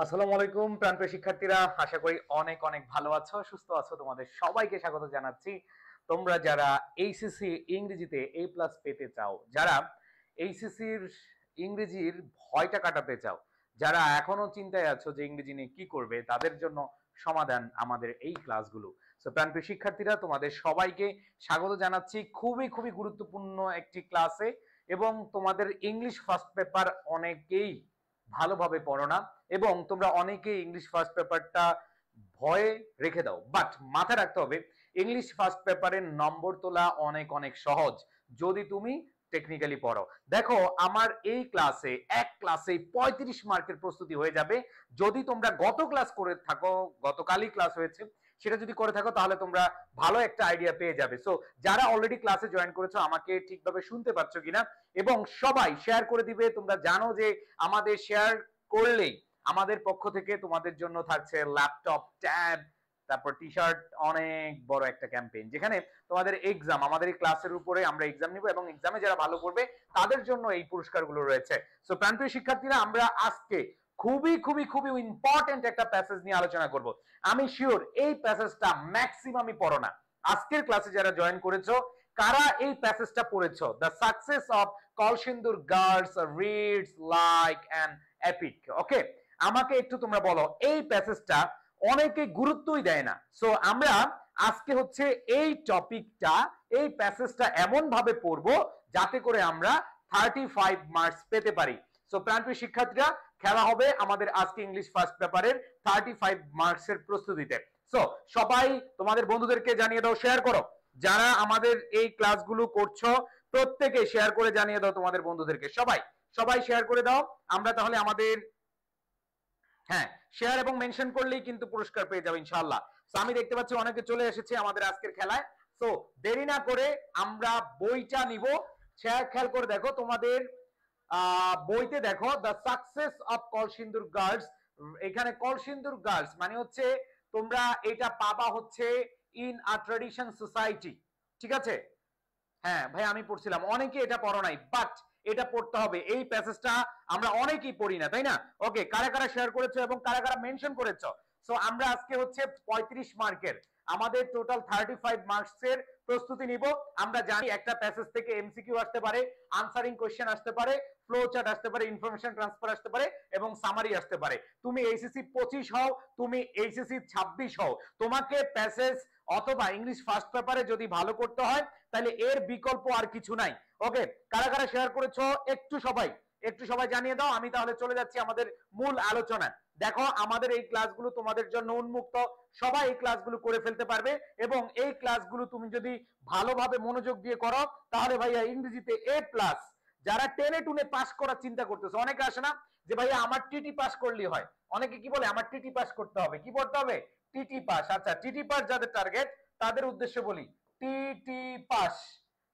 আসসালামু আলাইকুম প্রাণপ্রিয় শিক্ষার্থীরা, আশা করি অনেক অনেক ভালো আছো, সুস্থ আছো। তোমাদের সবাইকে স্বাগত জানাচ্ছি। তোমরা যারা এইচএসসি ইংরেজিতে এ প্লাস পেতে চাও, যারা এইচএসসির ইংরেজির ভয়টা কাটাতে চাও, যারা এখনো চিন্তায় আছো যে ইংরেজি নিয়ে কি করবে, তাদের জন্য সমাধান আমাদের এই ক্লাসগুলো। সো প্রাণপ্রিয় শিক্ষার্থীরা, তোমাদের সবাইকে স্বাগত জানাচ্ছি খুবই খুবই গুরুত্বপূর্ণ একটি ক্লাসে। এবং তোমাদের ইংলিশ ফার্স্ট পেপার অনেকেই ভালোভাবে পড়ো না, এবং তোমরা অনেকেই ইংলিশ ফার্স্ট পেপারটা ভয়ে রেখে দাও। বাট মাথায় রাখতে হবে, ইংলিশ ফার্স্ট পেপারের নম্বর তোলা অনেক অনেক সহজ যদি তুমি টেকনিক্যালি পড়ো। দেখো, আমার এই ক্লাসে এক ক্লাসে 35 মার্কের প্রস্তুতি হয়ে যাবে যদি তোমরা গত ক্লাস করে থাকো। গতকালই ক্লাস হয়েছে, সেটা যদি করে থাকো তাহলে তোমরা ভালো একটা আইডিয়া পেয়ে যাবে। সো যারা অলরেডি ক্লাসে জয়েন করেছো, আমাকে ঠিকভাবে শুনতে পাচ্ছ কিনা, এবং সবাই শেয়ার করে দিবে। তোমরা জানো যে আমাদের শেয়ার করলেই আমাদের পক্ষ থেকে তোমাদের জন্য থাকছে ল্যাপটপ, ট্যাব, তারপর টি শার্ট, অনেক বড় একটা ক্যাম্পেইন, যেখানে তোমাদের এক্সাম, আমাদের এই ক্লাসের উপরে আমরা এক্সাম নিব, এবং এক্সামে যারা ভালো করবে তাদের জন্য এই পুরস্কারগুলো রয়েছে। সো প্রাণপ্রিয় শিক্ষার্থীরা, আমরা আজকে খুবই খুবই খুবই ইম্পর্টেন্ট একটা প্যাসেজ নিয়ে আলোচনা করব। আমি শিওর এই প্যাসেজটা ম্যাক্সিমামই পড়ো না। আজকের ক্লাসে যারা জয়েন করেছো, কারা এই প্যাসেজটা পড়েছো? The success of Kalsindur girls reads like an epic. Okay, আমাকে একটু তোমরা বলো, এই প্যাসেজটা অনেকে গুরুত্বই দেয় না। সো আমরা আজকে হচ্ছে এই টপিকটা, এই প্যাসেজটা এমন ভাবে পড়বো যাতে করে আমরা 35 মার্কস পেতে পারি। সো প্রাণপ্রিয় শিক্ষার্থীরা, খেলা হবে আমাদের আজকে ইংলিশ ফার্স্ট পেপারের 35 মার্কসের প্রস্তুতিতে। সো সবাই তোমাদের বন্ধুদেরকে জানিয়ে দাও, শেয়ার করো। যারা আমাদের এই ক্লাসগুলো করছো প্রত্যেকে শেয়ার করে জানিয়ে দাও তোমাদের বন্ধুদেরকে। সবাই সবাই শেয়ার করে দাও। আমরা তাহলে আমাদের, হ্যাঁ, শেয়ার এবং মেনশন করলেই কিন্তু পুরস্কার পেয়ে যাবে ইনশাআল্লাহ। সো আমি দেখতে পাচ্ছি অনেকে চলে এসেছে আমাদের আজকের খেলায়। সো দেরি না করে আমরা বইটা নিব। শেয়ার খেয়াল করে দেখো, তোমাদের বইতে দেখো the success of Kalsindur girls. এখানে কলসিন্দুর গার্লস মানে হচ্ছে তোমরা এটা পাবা হচ্ছে ইন আ ট্রেডিশন সোসাইটি। ঠিক আছে? হ্যাঁ ভাই, আমি পড়ছিলাম, অনেকে এটা পড়ো নাই, বাট এটা পড়তে হবে। এই প্যাসেজটা আমরা অনেকেই পড়ি না, তাই না? ওকে, কারা কারা শেয়ার করেছো এবং কারা কারা মেনশন করেছো? সো আমরা আজকে হচ্ছে 35 মার্কের, আমাদের টোটাল 35 মার্কসের প্রস্তুতি নিব। আমরা জানি একটা প্যাসেজ থেকে এমসিকিউ আসতে পারে, আনসারিং কোশ্চেন আসতে পারে, ফ্লো চার্ট আসতে পারে, ইনফরমেশন ট্রান্সফার আসতে পারে, এবং সামারি আসতে পারে। তুমি এইচএসসি 25 হও, তুমি এইচএসসি 26 হও, তোমাকে প্যাসেজ অথবা ইংলিশ ফার্স্ট পেপারে যদি ভালো করতে হয় তাহলে এর বিকল্প আর কিছু নাই। ওকে, কারা কারা শেয়ার করেছো একটু সবাই জানিয়ে দাও। আমি তাহলে চলে যাচ্ছি আমাদের মূল আলোচনায়। দেখো, আমাদের এই ক্লাসগুলো তোমাদের জন্য উন্মুক্ত, সবাই এই ক্লাসগুলো করে ফেলতে পারবে, এবং এই ক্লাসগুলো তুমি যদি ভালোভাবে মনোযোগ দিয়ে করো তাহলে ভাইয়া ইংরেজিতে এ প্লাস। যারা টেনে টুনে পাস করার চিন্তা করতেছে, অনেকে আসে না যে ভাইয়া আমার টিটি পাস করলেই হয়, অনেকে কি বলে আমার টিটি পাস করতে হবে, কি পড়তে হবে? TT pass. আচ্ছা, টিটি পাস যাদের টার্গেট তাদের উদ্দেশ্যে বলি, টিটি পাস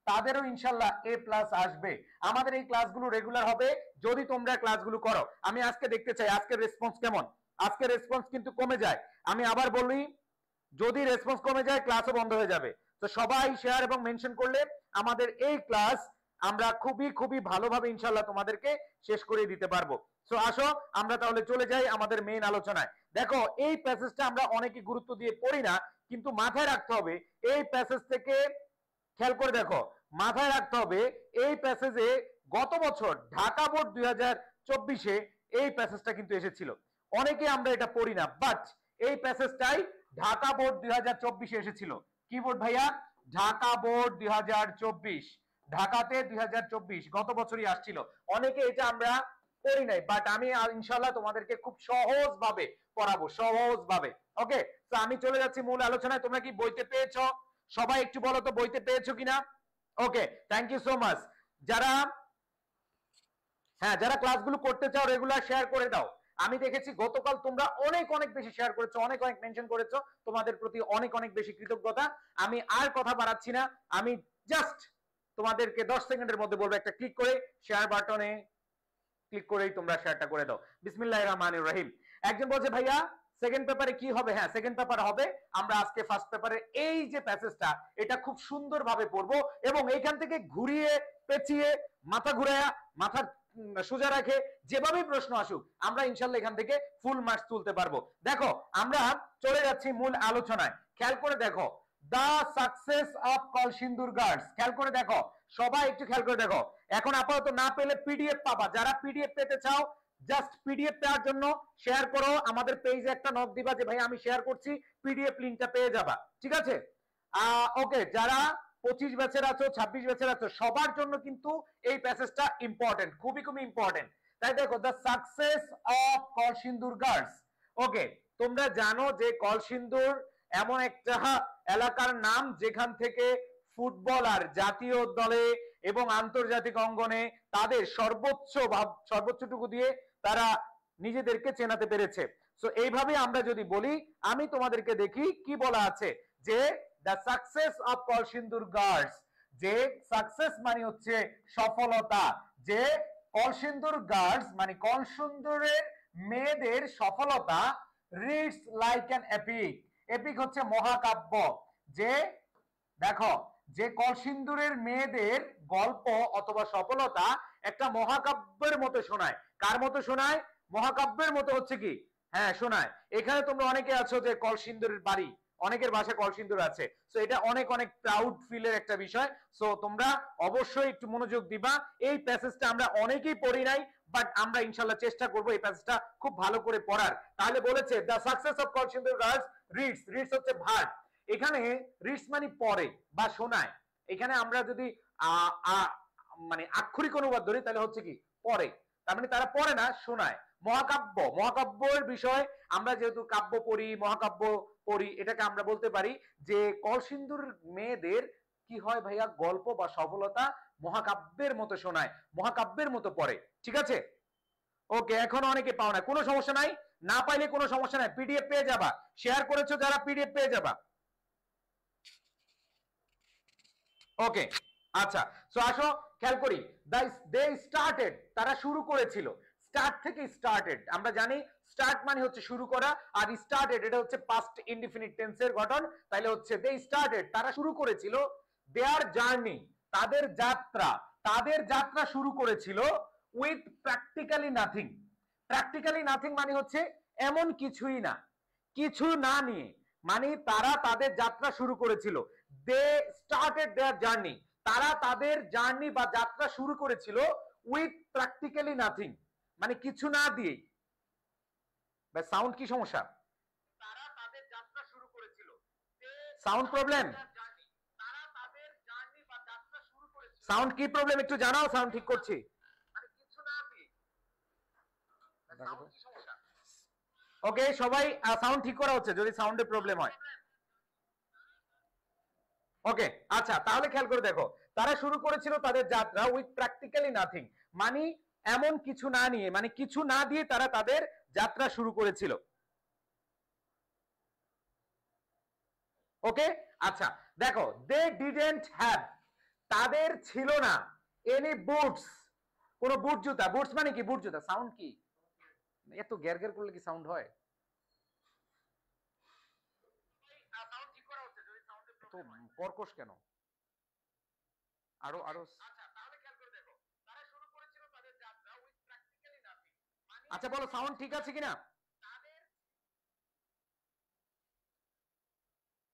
তাদেরও ইনশাল্লাহ এ প্লাস আসবে। আমাদের এই ক্লাসগুলো রেগুলার হবে যদি তোমরা ক্লাসগুলো করো। আমি আজকে দেখতে চাই আজকের রেসপন্স কেমন। আজকের রেসপন্স কিন্তু কমে যায়, আমি আবার বলি, যদি রেসপন্স কমে যায় ক্লাসও বন্ধ হয়ে যাবে। তো সবাই শেয়ার এবং মেনশন করলে আমাদের এই ক্লাস আমরা খুবই খুবই ভালোভাবে ইনশাল্লাহ তোমাদেরকে শেষ করে দিতে পারবো। সো আসো আমরা তাহলে চলে যাই আমাদের মেইন আলোচনায়। দেখো, এই প্যাসেজটা আমরা অনেকে গুরুত্ব দিয়ে পড়ি না, কিন্তু মাথায় রাখতে হবে এই প্যাসেজ থেকে, খেয়াল করে দেখো, মাথায় রাখতে হবে এই প্যাসেজে গত বছর ঢাকা বোর্ড 2024-এ এই প্যাসেজটা কিন্তু এসেছিল। অনেকে আমরা এটা পড়ি না, বাট এই প্যাসেজটাই ঢাকা বোর্ড 2024-এ এসেছিল। কি বোর্ড ভাইয়া? ঢাকা বোর্ড 2024, ঢাকাতে 2024 গত বছরই আসছিল। অনেকে এটা আমরা পড়ি নাই, বাট আমি ইনশাল্লাহ তোমাদেরকে খুব সহজ ভাবে পড়াবো, সহজ ভাবে। ওকে, তো আমি চলে যাচ্ছি মূল আলোচনায়। তোমরা কি বইতে পেয়েছো? সবাই একটু বলো তো বইতে পেয়েছো কিনা। ওকে, থ্যাংক ইউ সো মাচ। যারা, হ্যাঁ, যারা ক্লাসগুলো করতে চাও রেগুলার শেয়ার করে দাও। আমি দেখেছি গতকাল তোমরা অনেক অনেক বেশি শেয়ার করেছো, অনেক অনেক মেনশন করেছো, তোমাদের প্রতি অনেক অনেক বেশি কৃতজ্ঞতা। আমি আর কথা বাড়াচ্ছি না, আমি জাস্ট তোমাদেরকে 10 সেকেন্ডের মধ্যে বলবো, একটা ক্লিক করে শেয়ার বাটনে ক্লিক করেই তোমরা শেয়ারটা করে দাও। বিসমিল্লাহির রহমানির রহিম। একজন বলছে ভাইয়া সেকেন্ড পেপারে কি হবে? হ্যাঁ, সেকেন্ড পেপার হবে। আমরা আজকে ফার্স্ট পেপারে এই যে প্যাসেজটা, এটা খুব সুন্দরভাবে পড়বো, এবং এইখান থেকে ঘুরিয়ে পেঁচিয়ে মাথা ঘুরায়া, মাথার সোজা রাখে, যেভাবেই প্রশ্ন আসুক আমরা ইনশাল্লাহ এখান থেকে ফুল মার্কস তুলতে পারবো। দেখো আমরা চলে যাচ্ছি মূল আলোচনায়, খেয়াল করে দেখো দা সাকসেস অফ কলসিন্দুর গার্লস, খেয়াল করে দেখো সবাই একটু খেয়াল করে দেখো। এখন আপাতত না পেলে পিডিএফ পাবা, যারা পিডিএফ পেতে চাও জাস্ট পিডিএফ পাওয়ার জন্য শেয়ার করো, আমাদের পেজে একটা নক দিবা যে ভাই আমি শেয়ার করছি, পিডিএফ লিংকটা পেয়ে যাবা, ঠিক আছে? ওকে, যারা 25 ব্যাচের আছো 26 ব্যাচের আছো সবার জন্য কিন্তু এই প্যাসেজটা ইম্পর্টেন্ট, খুবই খুবই ইম্পর্টেন্ট। তাই দেখো the success of Kalsindur girls. Okay, তোমরা জানো যে কলসিন্দুর এমন একটা এলাকার নাম যেখান থেকে ফুটবলার জাতীয় দলে এবং আন্তর্জাতিক অঙ্গনে তাদের সর্বোচ্চটুকু দিয়ে তারা নিজেদেরকে চেনাতে পেরেছে। সো এইভাবে আমরা যদি বলি, আমি তোমাদেরকে দেখি কি বলা আছে যে the success of Kalsindur girls, যে সাকসেস মানে হচ্ছে সফলতা, যে কলসিন্দুর গার্লস মানে কলসিন্দুরের মেয়েদের সফলতা reads like an epic, epic হচ্ছে মহাকাব্য, যে দেখো যে কলসিন্দুরের মেয়েদের গল্প অথবা সফলতা একটা মহাকাব্যের মতো শোনায়। কার মতো শোনায়? মহাকাব্যের মতো হচ্ছে কি, হ্যাঁ শোনায়। এখানে তোমরা অনেকে আছো যে কলসিন্দুরের বাড়ি, অনেকের বাসায় কলসিন্দুর আছে, সো এটা অনেক অনেক প্রাউড ফিলের একটা বিষয়। সো তোমরা অবশ্যই একটু মনোযোগ দিবা। এই প্যাসেজটা আমরা অনেকেই পড়ি নাই, বাট আমরা ইনশাল্লাহ চেষ্টা করবো এই প্যাসেজটা খুব ভালো করে পড়ার। তাহলে বলেছে the success of Kalsindur girls reads, reads হচ্ছে ভার্ব, এখানে রিডস মানে পড়ে বা শোনায়। এখানে আমরা যদি মানে আক্ষরিক অনুবাদ ধরি তাহলে হচ্ছে কি পড়ে, তার মানে তারা পড়ে না, শোনায়। মহাকাব্য, মহাকাব্যের বিষয় আমরা যেহেতু কাব্য পড়ি, মহাকাব্য পড়ি, এটাকে আমরা বলতে পারি যে কলসিন্দুর মেয়েদের কি হয় ভাইয়া, গল্প বা সফলতা মহাকাব্যের মতো শোনায়, মহাকাব্যের মতো পড়ে, ঠিক আছে? ওকে, এখন অনেকে পাও না, কোনো সমস্যা নাই, না পাইলে কোনো সমস্যা নাই, পিডিএফ পেয়ে যাবা, শেয়ার করেছো যারা পিডিএফ পেয়ে যাবা। ওকে, আচ্ছা, সো আসো খেয়াল করি, দে স্টার্টেড, তারা শুরু করেছিল, স্টার্ট থেকে স্টার্টেড, আমরা জানি স্টার্ট মানে হচ্ছে শুরু করা, আর স্টার্টেড এটা হচ্ছে পাস্ট ইনডিফিনিট টেন্সের গঠন, তাইলে হচ্ছে দে স্টার্টেড, তারা শুরু করেছিল, দেয়ার জার্নি, তাদের যাত্রা, তাদের যাত্রা শুরু করেছিল with practically nothing. Practically nothing মানে হচ্ছে এমন কিছুই না, কিছু না নিয়ে, মানে তারা তাদের যাত্রা শুরু করেছিল, দে স্টার্টেড দেয়ার জার্নি, তারা তাদের জার্নি বা যাত্রা শুরু করেছিল উইথ প্র্যাকটিক্যালি নাথিং, মানে কিছু না দিয়ে। সাউন্ড কি সমস্যা? তারা তাদের যাত্রা শুরু করেছিল, সাউন্ড প্রবলেম, তারা তাদের জার্নি বা যাত্রা শুরু করেছিল, সাউন্ড কি প্রবলেম একটু জানাও, সাউন্ড ঠিক করছি, মানে কিছু না দিয়ে, সাউন্ড কি সমস্যা? ওকে, সবাই সাউন্ড ঠিক করা হচ্ছে যদি সাউন্ডে প্রবলেম হয়। ওকে, আচ্ছা, তাহলে খেয়াল করে দেখো, তারা শুরু করেছিল তাদের যাত্রা উইথ প্র্যাকটিক্যালি নাথিং, মানে এমন কিছু না নিয়ে, মানে কিছু না দিয়ে তারা তাদের যাত্রা শুরু করেছিল। ওকে, আচ্ছা দেখো, দে ডিডেন্ট হ্যাভ, তাদের ছিল না, এনি বুটস, কোন বুট জুতা, বুটস মানে কি বুট জুতা, সাউন্ড কি এত গ্যার গ্যার করলে কি সাউন্ড হয়? তো কর্কশ কেন? আরো আরো, আচ্ছা বলো সাউন্ড ঠিক আছে কিনা,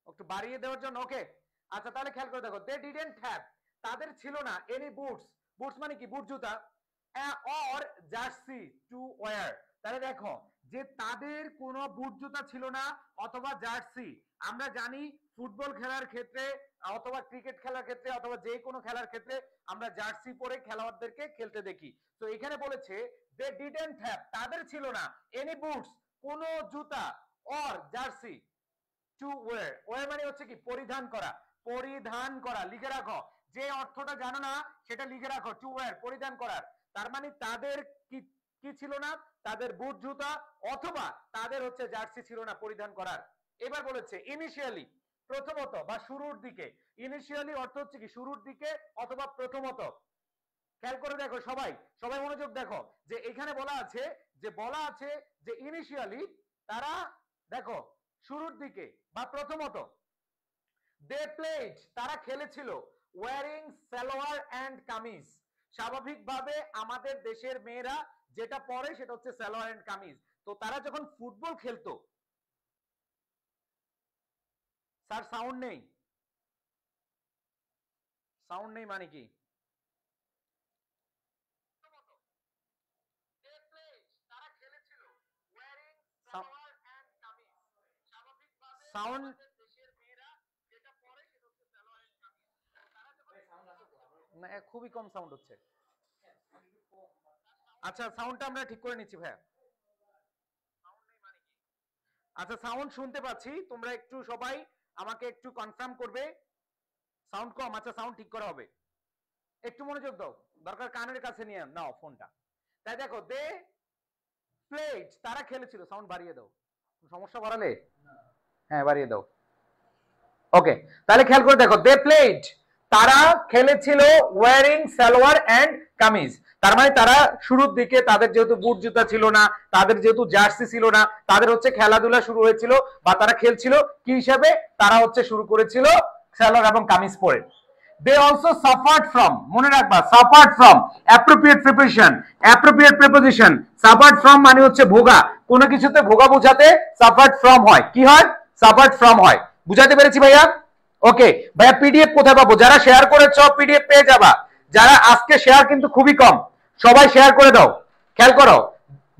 একটু বাড়িয়ে দেওয়ার জন্য। ওকে, আচ্ছা তাহলে খেয়াল করে দেখো, দে ডিডেন্ট হ্যাভ, তাদের ছিল না, এনি বুটস, বুটস মানে কি বুট জুতা, অর জার্সি টু ওয়্যার, তাহলে দেখো যে তাদের কোনো বুট জুতা ছিল না অথবা জার্সি। আমরা জানি ফুটবল খেলার ক্ষেত্রে অথবা ক্রিকেট খেলার ক্ষেত্রে অথবা যে কোনো খেলার ক্ষেত্রে আমরা জার্সি পরে খেলোয়াড়দেরকে খেলতে দেখি। তো এখানে বলেছে দে ডিডেন্ট হ্যাভ, তাদের ছিল না, এনি বুটস, কোনো জুতা, or jersey to wear, wear মানে হচ্ছে কি পরিধান করা, পরিধান করা, লিখে রাখো, যে অর্থটা জানো না সেটা লিখে রাখো, টু ওয়্যার পরিধান করার, তার মানে তাদের কি কি ছিল না, তাদের বুট জুতা অথবা তাদের হচ্ছে জার্সি ছিল না পরিধান করার। এবার বলেছে ইনিশিয়ালি, প্রথমত বা শুরুর দিকে, ইনিশিয়ালি অর্থ হচ্ছে কি শুরুর দিকে অথবা প্রথমত। খেয়াল করে দেখো সবাই, সবাই মনোযোগ দেখো, যে এখানে বলা আছে, যে বলা আছে যে ইনিশিয়ালি তারা, দেখো শুরুর দিকে বা প্রথমত, দে প্লেড তারা খেলেছিল ওয়ারিং সালোয়ার এন্ড কামিজ, স্বাভাবিকভাবে আমাদের দেশের মেয়েরা যেটা পরে সেটা হচ্ছে সালোয়ার এন্ড কামিজ। তো তারা যখন ফুটবল খেলতো, স্যার সাউন্ড নেই, সাউন্ড নেই মানে কি? সাউন্ড না, খুবই কম সাউন্ড হচ্ছে। আচ্ছা সাউন্ডটা আমরা ঠিক করে নিচ্ছি ভাইয়া। আচ্ছা সাউন্ড শুনতে পাচ্ছি, তোমরা একটু সবাই আমাকে একটু কনফার্ম করবে সাউন্ড কম। আচ্ছা সাউন্ড ঠিক করা হবে, একটু মনোযোগ দাও, দরকার কানের কাছে নিয়ে নাও ফোনটা। তাই দেখো, দে প্লেড, তারা খেলেছিল, সাউন্ড বাড়িয়ে দাও, সমস্যা বাড়ালে, হ্যাঁ বাড়িয়ে দাও। ওকে, তাহলে খেয়াল করে দেখো, দে প্লেড, তারা খেলেছিল ওয়ারিং সালোয়ার এন্ড কামিজ। তার মানে তারা শুরুর দিকে তাদের যেহেতু বুট জুতা ছিল না, তাদের যেহেতু জার্সি ছিল না, তাদের হচ্ছে খেলাধুলা শুরু হয়েছিল বা তারা খেলছিল কি হিসাবে, তারা হচ্ছে শুরু করেছিল সালোয়ার এবং কামিজ পরে। They also suffered from, মনে রাখবা, suffered from appropriate preposition, appropriate preposition, suffered from মানে হচ্ছে ভোগা, কোনো কিছুতে ভোগা বোঝাতে suffered from হয়, কি হয়, suffered from হয়। বুঝাতে পেরেছি ভাইয়া? ওকে ভাইয়া, পিডিএফ কোথায় পাবো? যারা শেয়ার করেছো পিডিএফ পেয়ে যাবা, যারা আজকে শেয়ার কিন্তু খুবই কম, সবাই শেয়ার করে দাও। খেয়াল করো,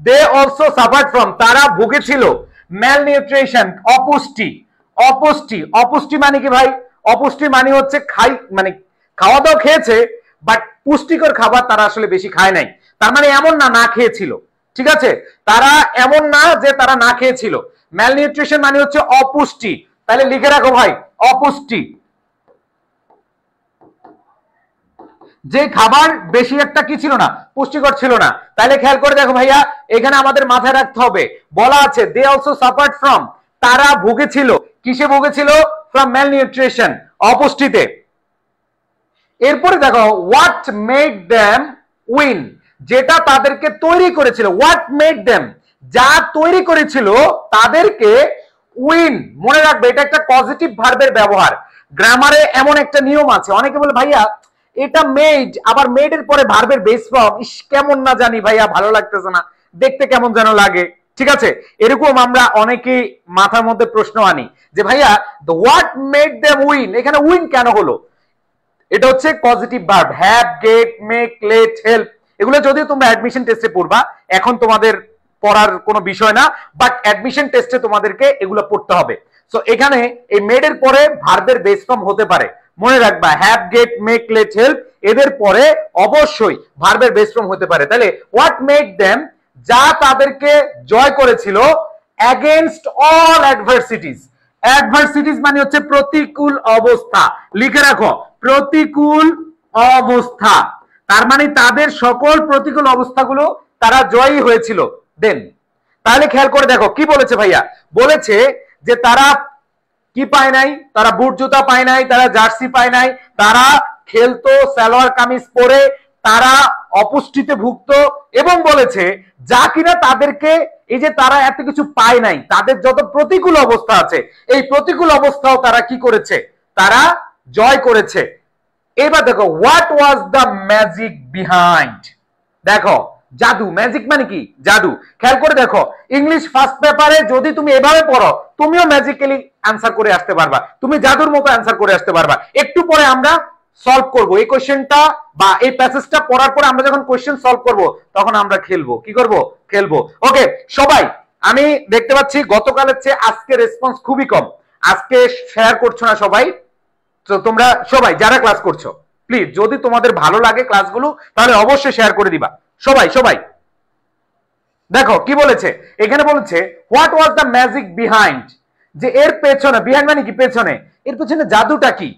দে অলসো সাফার্ড ফ্রম, তারা ভুগেছিল ম্যালনিউট্রিশন, অপুষ্টি। অপুষ্টি, অপুষ্টি মানে কি ভাই? অপুষ্টি মানে হচ্ছে মানে খাওয়া দাওয়া খেয়েছে বাট পুষ্টিকর খাবার তারা আসলে বেশি খায় নাই। তার মানে এমন না না খেয়েছিল, ঠিক আছে, তারা এমন না যে তারা না খেয়েছিল। ম্যালনিউট্রিশন মানে হচ্ছে অপুষ্টি, তাহলে লিখে রাখো ভাই, অপুষ্টি, যে খাবার বেশি একটা কি ছিল না, পুষ্টিকর ছিল না। তাহলে খেয়াল করে দেখো ভাইয়া, এখানে আমাদের মাথায় রাখতে হবে, বলা আছে দে অলসো সাফার্ড ফ্রম, তারা ভুগেছিল, কিসে ভুগেছিল, ফ্রম ম্যালনিউট্রিশন, অপুষ্টিতে। এরপরে দেখো, হোয়াট মেড দেম উইন, যেটা তাদেরকে তৈরি করেছিল, হোয়াট মেড দেম, যা তৈরি করেছিল তাদেরকে উইন। মনে রাখবে এটা একটা পজিটিভ ভার্বের ব্যবহার। গ্রামারে এমন একটা নিয়ম আছে, অনেকে বলে ভাইয়া এটা মেড, আবার মেড এর পরে ভার্বের বেস ফর্ম, ইস কেমন না জানি ভাইয়া, ভালো লাগতেছে না, দেখতে কেমন যেন লাগে, ঠিক আছে, এরকম আমরা অনেকেই মাথার মধ্যে প্রশ্ন আনি যে ভাইয়া হোয়াট মেড দেম উইন, এখানে উইন কেন হলো? এটা হচ্ছে positive verb, have, get, make, let, help, এগুলো যদিও তোমরা অ্যাডমিশন টেস্টে পড়বা, এখন তোমাদের পড়ার কোনো বিষয় না, বাট অ্যাডমিশন টেস্টে তোমাদেরকে এগুলো পড়তে হবে। সো এখানে এই মেড এর পরে ভার্বের বেস ফর্ম হতে পারে, মনে রাখবা, have, get, make, let, help, এদের পরে অবশ্যই ভার্বের বেস ফর্ম হতে পারে। তাহলে হোয়াট মেড দেম, যা তাদেরকে জয় করেছিল, এগেইনস্ট অল অ্যাডভার্সিটিস, অ্যাডভার্সিটিস মানে হচ্ছে প্রতিকূল অবস্থা, লিখে রাখো, প্রতিকূল অবস্থা, তার মানে তাদের সকল প্রতিকূল অবস্থাগুলো তারা জয়ী হয়েছিল। দেন তাহলে খেয়াল করে দেখো কি বলেছে ভাইয়া, বলেছে যে তারা কি পায় নাই, তারা বুট জুতা পায় নাই, তারা জার্সি পায় নাই, তারা খেলতো সালোয়ার কামিজ পরে, তারা অপুষ্টিতে ভুগতো, এবং বলেছে যা কিনা তাদেরকে, এই যে তারা এত কিছু পায় নাই, তাদের যত প্রতিকূল অবস্থা আছে, এই প্রতিকূল অবস্থাও তারা কি করেছে, তারা জয় করেছে। এবার দেখো, what was the magic behind, দেখো জাদু, ম্যাজিক মানে কি, জাদু। খেয়াল করে দেখো, ইংলিশ ফার্স্ট পেপারে যদি তুমি এভাবে পড়ো, তুমিও ম্যাজিক্যালি অ্যান্সার করে আসতে পারবা, তুমি জাদুর মতো অ্যান্সার করে আসতে পারবা। একটু পরে আমরা সলভ করব এই কোশ্চেনটা, বা এই প্যাসেজটা পড়ার পরে আমরা যখন কোশ্চেন সলভ করব তখন আমরা খেলবো, কি করব, খেলবো। ওকে সবাই, আমি দেখতে পাচ্ছি গতকালের চেয়ে আজকে রেসপন্স খুবই কম, আজকে শেয়ার করছো না সবাই, তো তোমরা সবাই যারা ক্লাস করছো প্লিজ, যদি তোমাদের ভালো লাগে ক্লাসগুলো তাহলে অবশ্যই শেয়ার করে দিবা, সবাই সবাই। দেখো কি বলেছে, এখানে বলেছে what was the magic behind, যে এর পেছনে, বিহাইন্ড মানে কি, পেছনে, এর পেছনে জাদুটা কি।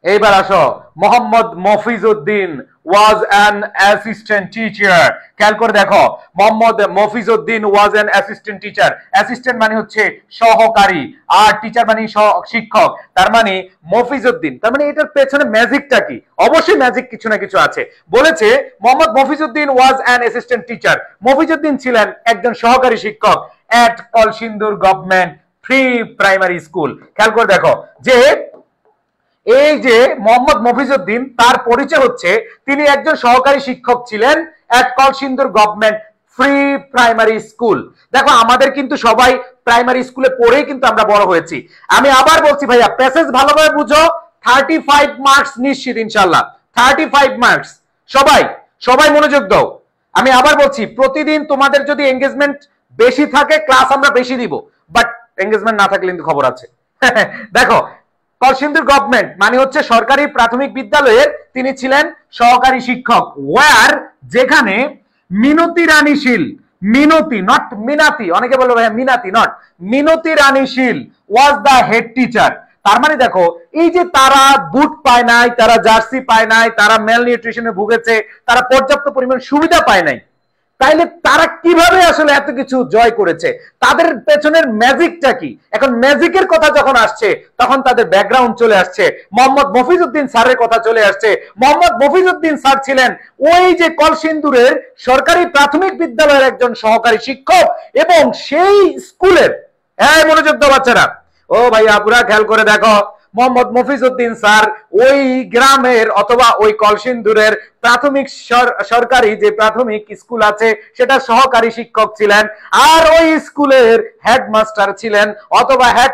এইবার আসো, Mohammad Mofizuddin was an assistant teacher. খেয়াল করে দেখো, Mohammad Mofizuddin was an assistant teacher, assistant মানে হচ্ছে সহকারী, আর টিচার মানে শিক্ষক, তার মানে মফিজউদ্দিন, তার মানে এটার পেছনে ম্যাজিকটা কি, অবশ্যই ম্যাজিক কিছু না কিছু আছে। বলেছে Mohammad Mofizuddin was an assistant teacher, Mofizuddin ছিলেন একজন সহকারী শিক্ষক at Kalsindur government pre primary school. খেয়াল করে দেখো যে এই যে মোহাম্মদ মফিজউদ্দিন, তার পরিচয় হচ্ছে তিনি একজন সহকারী শিক্ষক ছিলেন at Kalsindur government free primary school. দেখো আমাদের কিন্তু সবাই প্রাইমারি স্কুলে পড়েই কিন্তু আমরা বড় হয়েছি। আমি আবার বলছি ভাইয়া, প্যাসেজ ভালোভাবে বুঝো, 35 মার্কস নিশ্চিত ইনশাআল্লাহ, 35 মার্কস। সবাই সবাই মনোযোগ দাও। আমি আবার বলছি, প্রতিদিন তোমাদের যদি এঙ্গেজমেন্ট বেশি থাকে ক্লাস আমরা বেশি দিব, বাট এঙ্গেজমেন্ট না থাকলে কিন্তু খবর আছে। দেখো কলসিন্দুর গভর্নমেন্ট মানে হচ্ছে সরকারি প্রাথমিক বিদ্যালয়ের তিনি ছিলেন সহকারী শিক্ষক, ওয়ার যেখানে মিনতি রানী শীল, মিনতি নট মিনাতি, অনেকে বলবে ভাই Minati not, Minati Rani Shil was the head teacher. তার মানে দেখো এই যে তারা বুট পায় নাই, তারা জার্সি পায় নাই, তারা মেল নিউট্রিশনে ভুগেছে, তারা পর্যাপ্ত পরিমাণ সুবিধা পায় নাই, তাইলে তারা কিভাবে আসলে এত কিছু জয় করেছে, তাদের পেছনের ম্যাজিকটা কি? এখন ম্যাজিকের কথা যখন আসছে তখন তাদের ব্যাকগ্রাউন্ড চলে আসছে, মোহাম্মদ মফিজউদ্দিন স্যারের কথা চলে আসছে। মোহাম্মদ মফিজউদ্দিন স্যার ছিলেন ওই যে কলসিন্দুরের সরকারি প্রাথমিক বিদ্যালয়ের একজন সহকারী শিক্ষক, এবং সেই স্কুলের, হ্যাঁ মনোযোগ দাও বাচ্চারা, ও ভাইয়া পুরা খেয়াল করে দেখো, মোহাম্মদ মফিজউদ্দিন স্যার ওই গ্রামের অথবা ওই কলসিন্দুরের প্রাথমিক সরকারি যে প্রাথমিক স্কুল আছে সেটা সহকারী শিক্ষক ছিলেন, আর ওই স্কুলের হেডমাস্টার ছিলেন অথবা হেড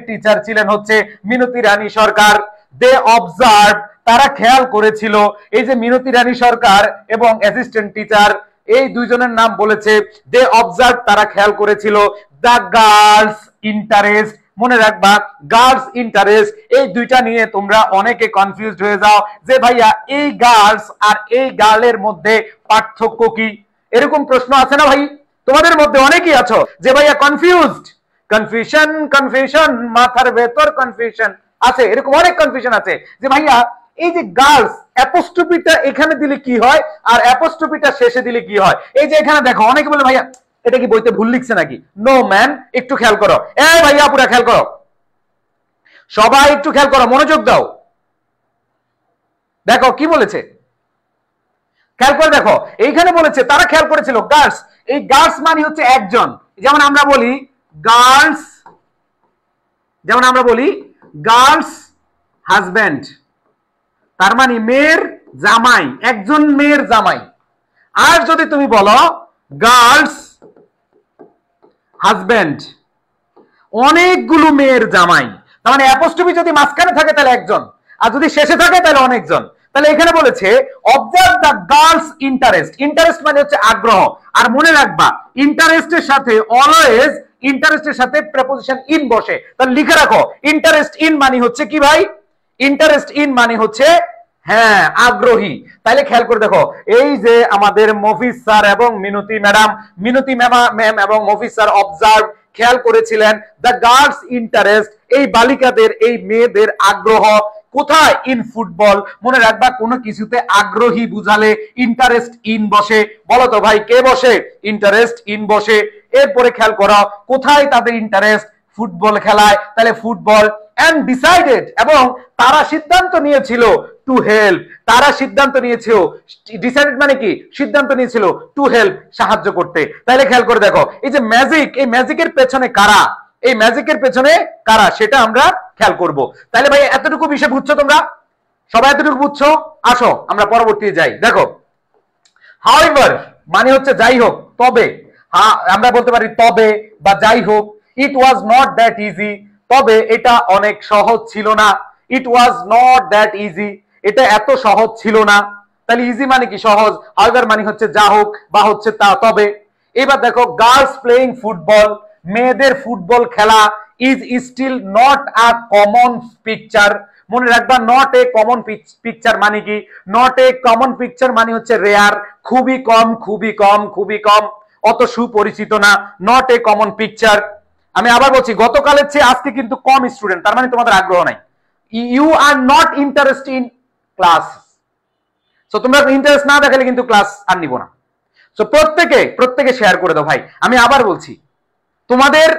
টিচার ছিলেন হচ্ছে মিনতি রানী সরকার। দে অবজার্ভ, তারা খেয়াল করেছিল, এই যে মিনতি রানী সরকার এবং অ্যাসিস্ট্যান্ট টিচার এই দুইজনের নাম বলেছে, দে অবজার্ভ তারা খেয়াল করেছিল দ্য গার্লস ইন্টারেস্ট। মনে রাখবা গার্লস ইন্টারেস্ট, এই দুইটা নিয়ে তোমরা অনেকে কনফিউজড হয়ে যাও যে ভাইয়া এই গার্লস আর এই গার্লের মধ্যে পার্থক্য কি? এরকম প্রশ্ন আছে না ভাই তোমাদের মধ্যে? অনেকেই আছো যে ভাইয়া কনফিউজড, কনফিউশন মাথার ভেতর কনফিউশন আছে, এরকম অনেক কনফিউশন আছে যে ভাইয়া এই যে গার্লস অ্যাপোস্ট্রোফিটা এখানে দিলে কি হয় আর অ্যাপোস্ট্রোফিটা শেষে দিলে কি হয়। এই যে এখানে দেখো অনেকে বলে ভাইয়া এটা কি বইতে ভুল লিখছে নাকি? নো ম্যান, একটু খেয়াল করো, এই ভাইয়া পুরা খেয়াল করো, সবাই একটু খেয়াল করো, মনোযোগ দাও। দেখো কি বলেছে, খেয়াল করে দেখো, এইখানে বলেছে তারা খেয়াল করেছিল গার্লস, এই গার্লস মানে হচ্ছে একজন, যেমন আমরা বলি গার্লস, যেমন আমরা বলি গার্লস হাজব্যান্ড, তার মানে মেয়ের জামাই, একজন মেয়ের জামাই। আর যদি তুমি বলো গার্লস হাজব্যান্ড, অনেকগুলো মেয়ের জামাই, তার মানে অ্যাপোস্ট্রফি যদি মাঝখানে থাকে তাহলে একজন, আর যদি শেষে থাকে তাহলে অনেকজন। তাহলে এখানে বলেছে observe the girls interest, interest মানে হচ্ছে আগ্রহ, আর মনে রাখবা ইন্টারেস্টের সাথে অলওয়েজ ইন্টারেস্টের সাথে প্রেপোজিশন ইন বসে, তাহলে লিখে রাখো ইন্টারেস্ট ইন মানে হচ্ছে কি ভাই? ইন্টারেস্ট ইন মানে হচ্ছে হ্যাঁ আগ্রহী। তাহলে খেয়াল করে দেখো, এই যে আমাদের মফিজ স্যার এবং মিনতি ম্যাম এবং মফিজ স্যার অবজার্ভ খেয়াল করেছিলেন দ্য গার্লস ইন্টারেস্ট, এই বালিকাদের এই মেয়েদের আগ্রহ কোথায়? In football. মনে রাখবা কোনো কিছুতে আগ্রহী বুঝালে ইন্টারেস্ট ইন বসে। বলো তো ভাই কে বসে? ইন্টারেস্ট ইন বসে। এরপরে খেয়াল করো কোথায় তাদের ইন্টারেস্ট? ফুটবল খেলায়, তাহলে ফুটবল। এন্ড ডিসাইডেড, এবং তারা সিদ্ধান্ত নিয়েছিল টু হেল্প, তারা সিদ্ধান্ত নিয়েছিল, ডিসাইডেড মানে কি? সিদ্ধান্ত নিয়েছিল টু হেল্প, সাহায্য করতে। তাহলে খেয়াল করে দেখো এই যে ম্যাজিক, এই ম্যাজিকের পেছনে কারা, এই ম্যাজিকের পেছনে কারা সেটা আমরা খেয়াল করব। তাহলে ভাই এতটুকু বিষয় বুঝছো তোমরা? সবাই এতটুকু বুঝছো? আসো আমরা পরবর্তী যাই। দেখো হাউএভার মানে হচ্ছে যাই হোক, তবে, হ্যাঁ আমরা বলতে পারি তবে বা যাই হোক। ইট ওয়াজ নট দ্যাট ইজি, তবে এটা অনেক সহজ ছিল না। ইট ওয়াজ নট দ্যাট ইজি, এটা এত সহজ ছিল না। তাহলে ইজি মানে কি? সহজ। হাউএভার মানে হচ্ছে যা হোক বা হচ্ছে তা, তবে। এবার দেখো গার্লস প্লেইং ফুটবল, মেয়েদের ফুটবল খেলা is still not a common picture. মনে রাখবা নট এ কমন পিকচার মানে কি? নট এ কমন পিকচার মানে হচ্ছে রেয়ার, খুবই কম, খুবই কম, খুবই কম, অত সুপরিচিত না। Not a common picture. আমি আবার বলছি গতকালের চেয়ে আজকে কিন্তু কম স্টুডেন্ট, তার মানে তোমাদের আগ্রহ নাই। You are not interested in class, so তোমরা ইন্টারেস্ট না দেখালে কিন্তু ক্লাস আর নিব না। সো প্রত্যেকে শেয়ার করে দাও ভাই। আমি আবার বলছি তোমাদের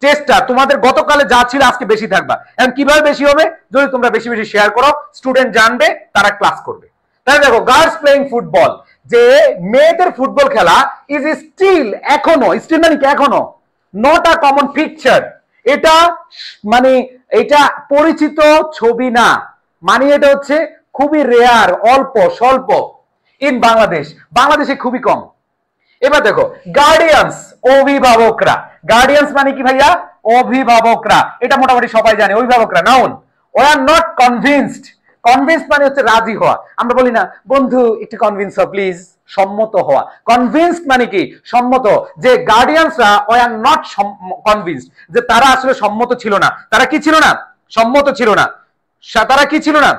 চেষ্টা, তোমাদের গতকালে যা ছিল আজকে বেশি থাকবা। এখন কিভাবে বেশি হবে? যদি তোমরা বেশি বেশি শেয়ার করো, স্টুডেন্ট জানবে, তারা ক্লাস করবে। তাহলে দেখো গার্লস প্লেইং ফুটবল, যে মেয়েদের ফুটবল খেলা ইজ স্টিল, এখনো, স্টিল মানে কি এখনো, নট আ কমন পিকচার, এটা মানে এটা পরিচিত ছবি না, মানে এটা হচ্ছে খুবই রেয়ার, অল্প স্বল্প ইন বাংলাদেশ, বাংলাদেশে খুবই কম। এবার দেখো গার্ডিয়ানস, অভিভাবকরা। গার্ডিয়ানস মানে কি ভাইয়া? অভিভাবকরা, এটা মোটামুটি সবাই জানে, অভিভাবকরা নাউন। ওই আর নট কনভিন্সড। কনভিন্সড মানে হচ্ছে রাজি হওয়া। আমরা বলি না বন্ধু একটু কনভিন্স হও প্লিজ, সম্মত হওয়া। কনভিন্সড মানে কি? সম্মত। যে গার্ডিয়ানসরা ওই আর নট কনভিন্সড, যে তারা আসলে সম্মত ছিল না। তারা কি ছিল না? সম্মত ছিল না। তারা কি ছিল না?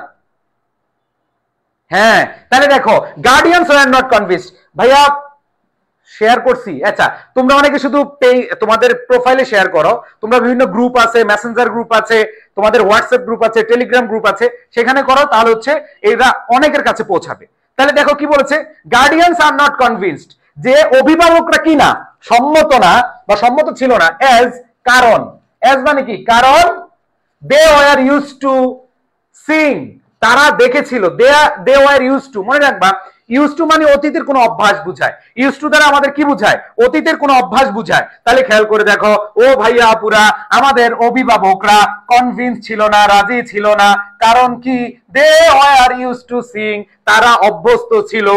হ্যাঁ, তাহলে দেখো গার্ডিয়ানস ওয়ার নট কনভিন্সড। ভাইয়া শেয়ার করছি, আচ্ছা তোমরা অনেকে শুধু তোমাদের প্রোফাইলে শেয়ার করো, তোমরা বিভিন্ন গ্রুপ আছে, মেসেঞ্জার গ্রুপ আছে, তোমাদের হোয়াটসঅ্যাপ গ্রুপ আছে, টেলিগ্রাম গ্রুপ আছে, সেখানে করো, তাহলে হচ্ছে এরা অনেকের কাছে পৌঁছাবে। তাহলে দেখো কি বলেছে, গার্ডিয়ানস আর নট কনভিন্সড, যে অভিভাবকরা কি না? সম্মত না বা সম্মত ছিল না। এজ, কারণ। এজ মানে কি? কারণ they were used to sing, তারা দেখেছিল। দে ওয়ার ইউজড টু, মনে রাখবা ইউজ টু মানে অতীতের কোনো অভ্যাস বুঝায়। ইউজ টু দ্বারা আমাদের কি বুঝায়? অতীতের কোনো অভ্যাস বুঝায়। তাহলে খেয়াল করে দেখো, ও ভাইয়া আপুরা, আমাদের অভিভাবকরা কনভিন্স ছিল না, রাজি ছিল না। কারণ কি? They were use to sing, তারা অভ্যস্ত ছিল।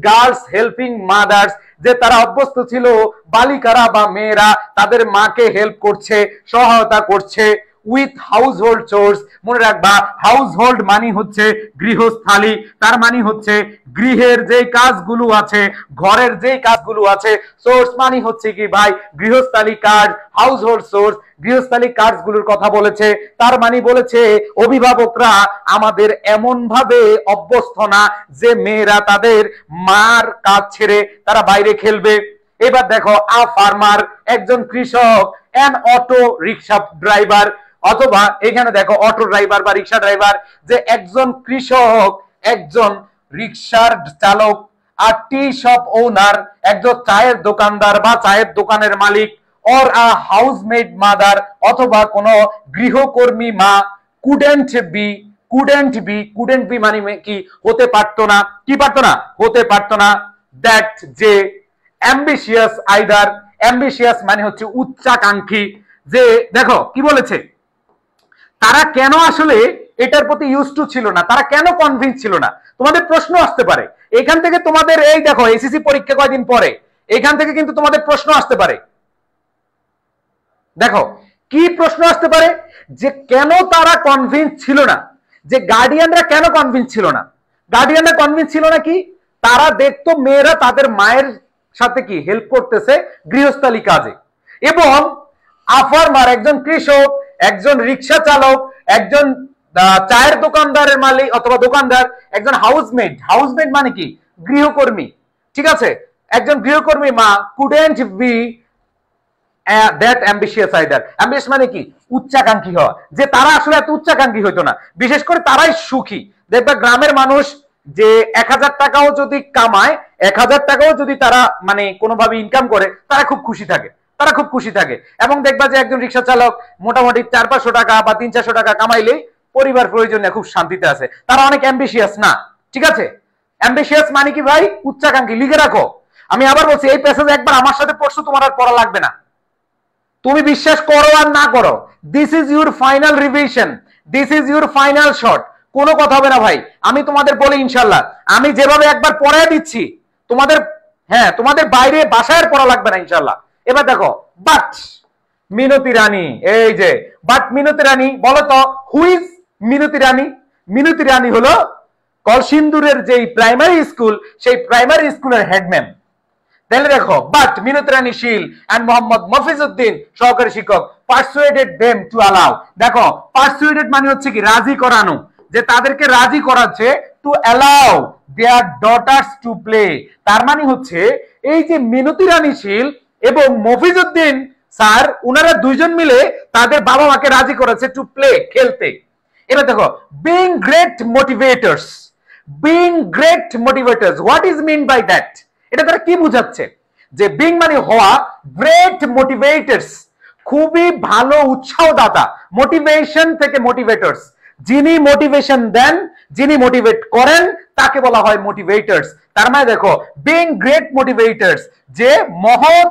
গার্লস হেল্পিং মাদার্স, যে তারা অভ্যস্ত ছিল বালিকারা বা মেয়েরা তাদের মাকে হেল্প করছে, সহায়তা করছে। উইথ হাউস হোল্ড চোর্স, মনে রাখবা হাউস হোল্ড মানে হচ্ছে গৃহস্থালী, তার মানে হচ্ছে গৃহের যে কাজগুলো আছে, ঘরের যে কাজগুলো আছে। সোর্স মানে হচ্ছে কি ভাই? গৃহস্থালী কাজ, হাউস হোল্ড সোর্স, গৃহস্থালী কাজগুলোর কথা বলেছে। তার মানে বলেছে অভিভাবকরা আমাদের এমন ভাবে অভ্যস্ত না যে মেয়েরা তাদের মার কাজ ছেড়ে তারা বাইরে খেলবে। এবার দেখো আ ফার্মার, একজন কৃষক। অ্যান অটো রিক্সা ড্রাইভার, অথবা এখানে দেখো অটো ড্রাইভার বা রিক্সা ড্রাইভার, যে একজন কৃষক, একজন রিক্সার চালক। আর টি শপ ওনার, একজন চায়ের দোকানদার বা চায়ের দোকানের মালিক। অর আ হাউসমেড মাদার, অথবা কোন গৃহকর্মী মা। Couldn't be, couldn't be, couldn't be মানে কি? হতে পারতো না। কি পারতো না? হতে পারতো না। দ্যাট, যে। অ্যাম্বিশিয়াস আইদার, অ্যাম্বিশিয়াস মানে হচ্ছে উচ্চাকাঙ্ক্ষী। যে দেখো কি বলেছে, তারা কেন আসলে এটার প্রতি ইউজ টু ছিল না, তারা কেন কনভিন্স ছিল না। তোমাদের প্রশ্ন আসতে পারে এখান থেকে, তোমাদের এই দেখো এসএসসি পরীক্ষা কয়দিন পরে, এখান থেকে কিন্তু তোমাদের প্রশ্ন আসতে পারে। দেখো কি প্রশ্ন আসতে পারে, যে কেন তারা কনভিন্স ছিল না, যে গার্ডিয়ানরা কেন কনভিন্স ছিল না। গার্ডিয়ানরা কনভিন্স ছিল না কি? তারা দেখতো মেয়েরা তাদের মায়ের সাথে কি হেল্প করতেছে গৃহস্থালী কাজে। এবং আফারমার, একজন কৃষক, একজন রিক্সা চালক, একজন চায়ের দোকানদারের মালিক অথবা দোকানদার, একজন হাউসমেড। হাউসমেড মানে কি? গৃহকর্মী। ঠিক আছে, একজন গৃহকর্মী মা। Couldn't be that ambitious either, ambitious মানে কি? উচ্চাকাঙ্ক্ষী হওয়া। যে তারা আসলে এত উচ্চাকাঙ্ক্ষী হইতো না। বিশেষ করে তারাই সুখী। দেখবা গ্রামের মানুষ যে 1000 টাকাও যদি কামায়, 1000 টাকাও যদি তারা মানে কোনোভাবে ইনকাম করে, তারা খুব খুশি থাকে, তারা খুব খুশি থাকে। এবং দেখবা যে একজন রিক্সা চালক মোটামুটি 400-500 টাকা বা 300-400 টাকা কামাইলেই পরিবার প্রয়োজনে খুব শান্তিতে আছে। তারা অনেক অ্যাম্বিশিয়াস না। ঠিক আছে, অ্যাম্বিশিয়াস মানে কি ভাই? উচ্চাকাঙ্ক্ষী। লিখে রাখো, আমি আবার বলছি, এই প্যাসেজ একবার আমার সাথে পড়ছো, তোমার আর পড়া লাগবে না। তুমি বিশ্বাস করো আর না করো, this is your final revision, this is your final shot. কোনো কথা হবে না ভাই, আমি তোমাদের বলি ইনশাল্লাহ, আমি যেভাবে একবার পড়ায় দিচ্ছি তোমাদের, হ্যাঁ তোমাদের বাইরে বাসায় পড়া লাগবে না ইনশাল্লাহ। এবার দেখো, বাট মিনতি রানী, এই যে বাট মিনতি রানী, বলো তো হুইজ মিনতি রানী? মিনতি রানী হলো কলসিন্দুরের যেই প্রাইমারি স্কুল, সেই প্রাইমারি স্কুলের হেডম্যান। তাহলে দেখো, বাট মিনতি রানী শীল এন্ড মোহাম্মদ মফিজউদ্দিন সহকারী শিক্ষক পারসুয়েডেড দেম টু অ্যালাউ। দেখো পারসুয়েডেড মানে হচ্ছে কি? রাজি করানো, যে তাদেরকে রাজি করাচ্ছে to allow their daughters to play. তার মানে হচ্ছে এই যে মিনতি রানী শীল এবং মফিজউদ্দিন স্যার, উনারা দুইজন মিলে তাদের বাবা মাকে রাজি করেছে টু প্লে, খেলতে। এবার দেখো, being great motivators, being great motivators, what is mean by that? এটা তারা কি বুঝাচ্ছে? যে বিং মানে হওয়া, গ্রেট মোটিভেটরস খুবই ভালো উৎসাহদাতা, মোটিভেশন থেকে মোটিভেটরস, যিনি মোটিভেশন দেন, যিনি মোটিভেট করেন, তাকে বলা হয় মোটিভেটরস। তার মানে দেখো, বিং গ্রেট মোটিভেটরস, যে মহৎ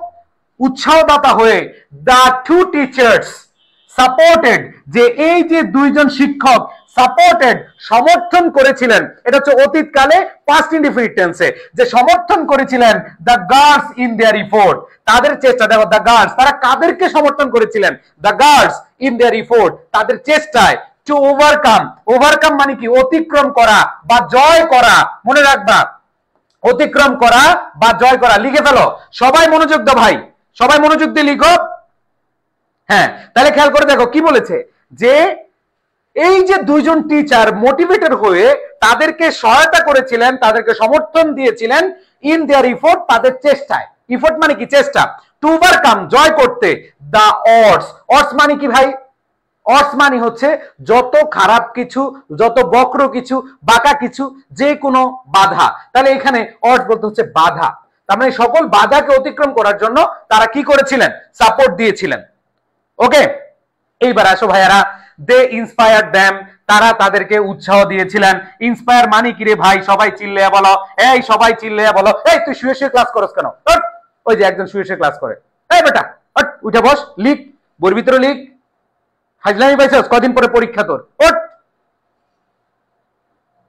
উৎসাহদাতা হয়ে, দা টু টিচার্স সাপোর্টেড, যে এই যে দুইজন শিক্ষক সাপোর্টেড সমর্থন করেছিলেন, এটা হচ্ছে অতীতকালে পাস্ট ইনডিফিনিট টেন্সে, যে সমর্থন করেছিলেন the guards in their effort, তাদের চেষ্টা। দেখো দ্য গার্ডস, তারা কাদেরকে সমর্থন করেছিলেন? The guards in their effort, তাদের চেষ্টায়। টু ওভারকাম, ওভারকাম মানে কি? অতিক্রম করা বা জয় করা, মনে রাখবা অতিক্রম করা বা জয় করা। লিখে ফেলো, সবাই মনোযোগ দাও ভাই, সবাই মনোযোগ দিয়ে লিখো। হ্যাঁ, তাহলে খেয়াল করে দেখো কি বলেছে, যে এই যে দুইজন টিচার মোটিভেটেড হয়ে তাদেরকে সহায়তা করেছিলেন, তাদেরকে সমর্থন দিয়েছিলেন ইন দেয়ার ইফোর্ট, তাদের চেষ্টায়। ইফোর্ট মানে কি? চেষ্টা। টু ওভারকাম, জয় করতে। দা অডস, অডস মানে কি ভাই? অডস মানে হচ্ছে যত খারাপ কিছু, যত বক্র কিছু, বাঁকা কিছু, যে কোনো বাধা। তাহলে এখানে অডস বলতে হচ্ছে বাধা, তার মানে সকল বাধাকে অতিক্রম করার জন্য তারা কি করেছিলেন? সাপোর্ট দিয়েছিলেন। ওকে, এইবার আসো ভাইয়ারা, দে ইন্সপায়ার্ড দ্যাম, তারা তাদেরকে উৎসাহ দিয়েছিলেন। ইন্সপায়ার মানে কি রে ভাই? সবাই চিল্লিয়ে বলো, এই সবাই চিল্লিয়ে বলো। এই তুই শুয়ে শুয়ে ক্লাস করছ কেন? ওই যে একজন শুয়ে শুয়ে ক্লাস করে, এই বেটা উঠে বস, লিখ, বইয়ের ভিতরে লিখ। হাজলামি পাইছস? কদিন পরে পরীক্ষা তোর,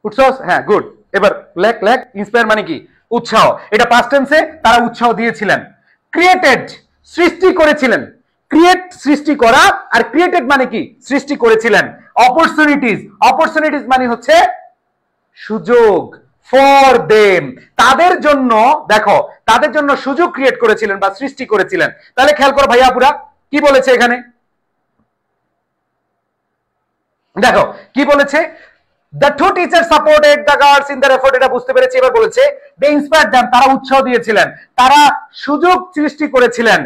উঠছস? হ্যাঁ, গুড। এবার লেখ লেখ। ইন্সপায়ার মানে কি? উৎসাহ। এটা পাস্ট টেন্সে, তারা উৎসাহ দিয়েছিলেন। ক্রিয়েটেড, সৃষ্টি করেছিলেন। ক্রিয়েট, সৃষ্টি করা, আর ক্রিয়েটেড মানে কি? সৃষ্টি করেছিলেন। অপরচুনিটিজ, অপরচুনিটিজ মানে হচ্ছে সুযোগ। ফর দেম, তাদের জন্য। দেখো, তাদের জন্য সুযোগ ক্রিয়েট করেছিলেন বা সৃষ্টি করেছিলেন। তাহলে খেয়াল করো ভাইয়া আপুরা কি বলেছে এখানে, দেখো কি বলেছে, The two teachers supported the girls in their effort, এটা বুঝতে পেরেছি। এবার বলেছে they inspired them, তারা উৎসাহ দিয়েছিলেন, তারা সুযোগ সৃষ্টি করেছিলেন,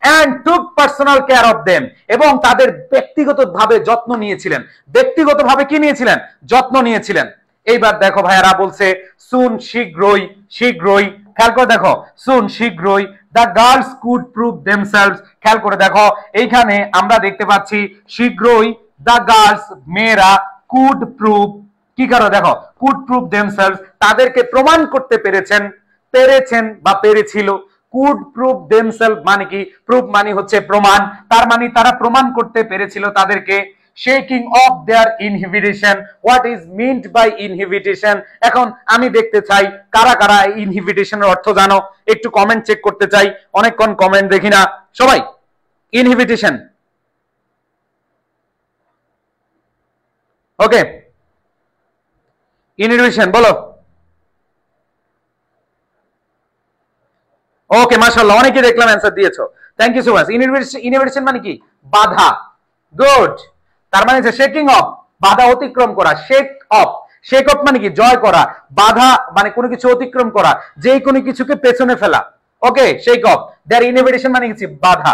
and took personal care of them, এবং তাদের ব্যক্তিগতভাবে যত্ন নিয়েছিলেন। ব্যক্তিগতভাবে কি নিয়েছিলেন? যত্ন নিয়েছিলেন। এইবার দেখো ভাইয়ারা বলছে soon, শীঘ্রই, শীঘ্রই। খেয়াল করে দেখো, soon, শীঘ্রই। The girls could prove themselves, খেয়াল করে দেখো এইখানে আমরা দেখতে পাচ্ছি শীঘ্রই the girls, মেয়েরা, could prove, কি করো দেখো, কুড প্রুভ দেমসেলস, তাদেরকে প্রমাণ করতে পেরেছেন, পেরেছেন বা পেরেছিল। কুড প্রুভ দেমসেলস মানে কি? প্রুভ মানে হচ্ছে প্রমাণ, তার মানে তারা প্রমাণ করতে পেরেছিল তাদেরকে। Shaking off their inhibition, what is meant by inhibition? এখন আমি দেখতে চাই কারা কারা ইনহিবিটেশনের অর্থ জানো, একটু কমেন্ট চেক করতে চাই, অনেকক্ষণ কমেন্ট দেখি না। সবাই ইনহিবিটেশন, ওকে, ইনহিবিশন বলো। ওকে, মাশাআল্লাহ, অনেকে দেখলাম অ্যানসার দিয়েছো, thank you so much. Inhibition মানে কি? বাধা। গুড, তার মানে শেকিং অফ, বাধা অতিক্রম করা। শেক অফ, শেক অফ মানে কি? জয় করা। বাধা মানে কোনো কিছু অতিক্রম করা, যে কোনো কিছুকে পেছনে ফেলা। ওকে, শেক অফ দেয়ার ইনহিবিশন মানে কি? বাধা।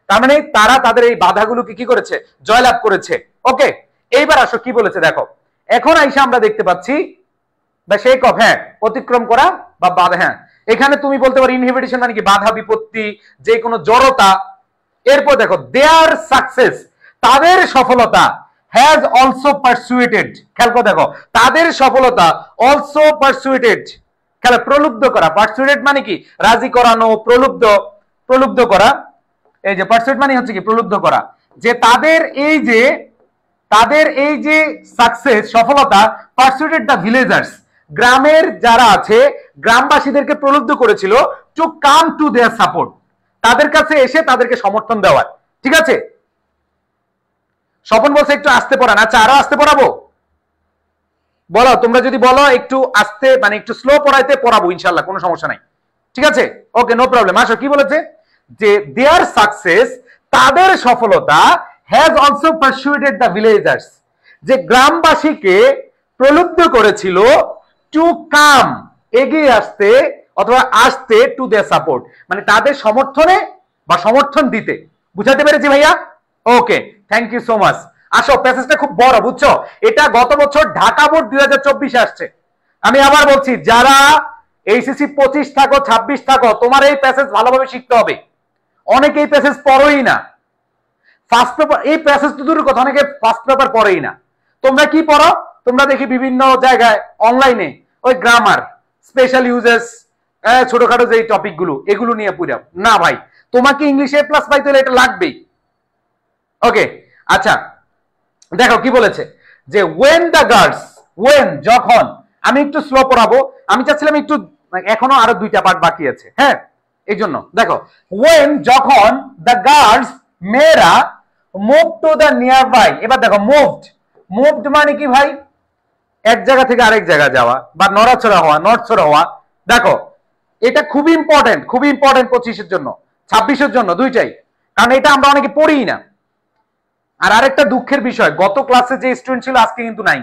তার মানে তারা তাদের এই বাধাগুলোকে কি করেছে? জয়লাভ করেছে। ওকে, এইবার আসো কি বলেছে দেখো। এখন আইসা আমরা দেখতে পাচ্ছি বা শেক অফ, হ্যাঁ, অতিক্রম করা বা বাধা। হ্যাঁ, এখানে তুমি বলতে পারো ইনহিবিশন মানে কি? বাধা, বিপত্তি, যে কোনো জড়তা। এরপর দেখো দেয়ার সাকসেস, তাদের সফলতা। হ্যাজ অলসো পারসুয়েটেড, খেয়াল করে দেখো, তাদের সফলতা অলসো পারসুয়েটেড, খেয়াল, প্রলুব্ধ করা। পারসুয়েটেড মানে কি? রাজি করানো, প্রলুব্ধ, প্রলুব্ধ করা। এই যে পারসুয়েট মানে হচ্ছে কি? প্রলুব্ধ করা। যে তাদের এই যে সাকসেস, সফলতা, পারসুয়েটেড দ্য ভিলেজার্স, গ্রামের যারা আছে গ্রামবাসীদেরকে প্রলুব্ধ করেছিল to come to their support, তাদের কাছে এসে তাদেরকে সমর্থন দেওয়ার। ঠিক আছে, স্বপন বলছে একটু আস্তে পড়ান। আচ্ছা, আরো আস্তে পড়াবো? বলো, তোমরা যদি বলো একটু আস্তে, মানে একটু স্লো পড়াইতে পড়াবো ইনশাল্লাহ, কোনো সমস্যা নাই। ঠিক আছে, ওকে, নো প্রবলেম। আসো কি বলেছে, যে দেয়ার সাকসেস, তাদের সফলতা, হ্যাজ অলসো পারসুয়েটেড দ্য ভিলেজার্স, যে গ্রামবাসীকে প্রলুব্ধ করেছিল টু কাম, এগিয়ে আসতে অথবা আসতে, টু দেয়ার সাপোর্ট মানে তাদের সমর্থনে বা সমর্থন দিতে। বুঝাতে পেরেছি ভাইয়া? ওকে, থ্যাংক ইউ সো মাচ। আসো, প্যাসেজটা খুব বড়, বুঝছো? এটা গত বছর ঢাকা বোর্ড 2024 আসছে। আমি আবার বলছি, যারা এইচএসসি 25 থাকো, 26 থাকো, তোমার এই প্যাসেজ ভালোভাবে শিখতে হবে। অনেকে এই প্যাসেজ পড়োই না। ফার্স্ট পেপার, এই প্যাসেজ তো দূরের কথা, অনেকে ফার্স্ট পেপার পড়েই না। তোমরা কি পড়ো? তোমরা দেখি বিভিন্ন জায়গায় অনলাইনে ওই গ্রামার, স্পেশাল ইউজেস, ছোটখাটো যে টপিক গুলো, এগুলো নিয়ে পড়াও না ভাই। তোমাকে ইংলিশে প্লাস পাইতে হলে এটা লাগবেই। ওকে, আচ্ছা দেখো কি বলেছে যে when the girls, when যখন, আমি একটু স্লো পড়াবো, আমি চাচ্ছিলাম একটু, এখনো আরো 2টা পার্ট বাকি আছে, হ্যাঁ এই জন্য দেখো when যখন the girls মেয়েরা moved to the nearby, এবার দেখো moved মানে কি ভাই, এক জায়গা থেকে আরেক জায়গায় যাওয়া বা নড়াচড়া হওয়া, নড়চড়া হওয়া। দেখো এটা খুবই ইম্পর্টেন্ট, খুবই ইম্পর্টেন্ট 25-এর জন্য 26-এর জন্য, দুইটাই, কারণ এটা আমরা অনেকে পড়িই না। আর আরেকটা দুঃখের বিষয়, গত ক্লাসে যে স্টুডেন্ট ছিল আজকে কিন্তু নাই,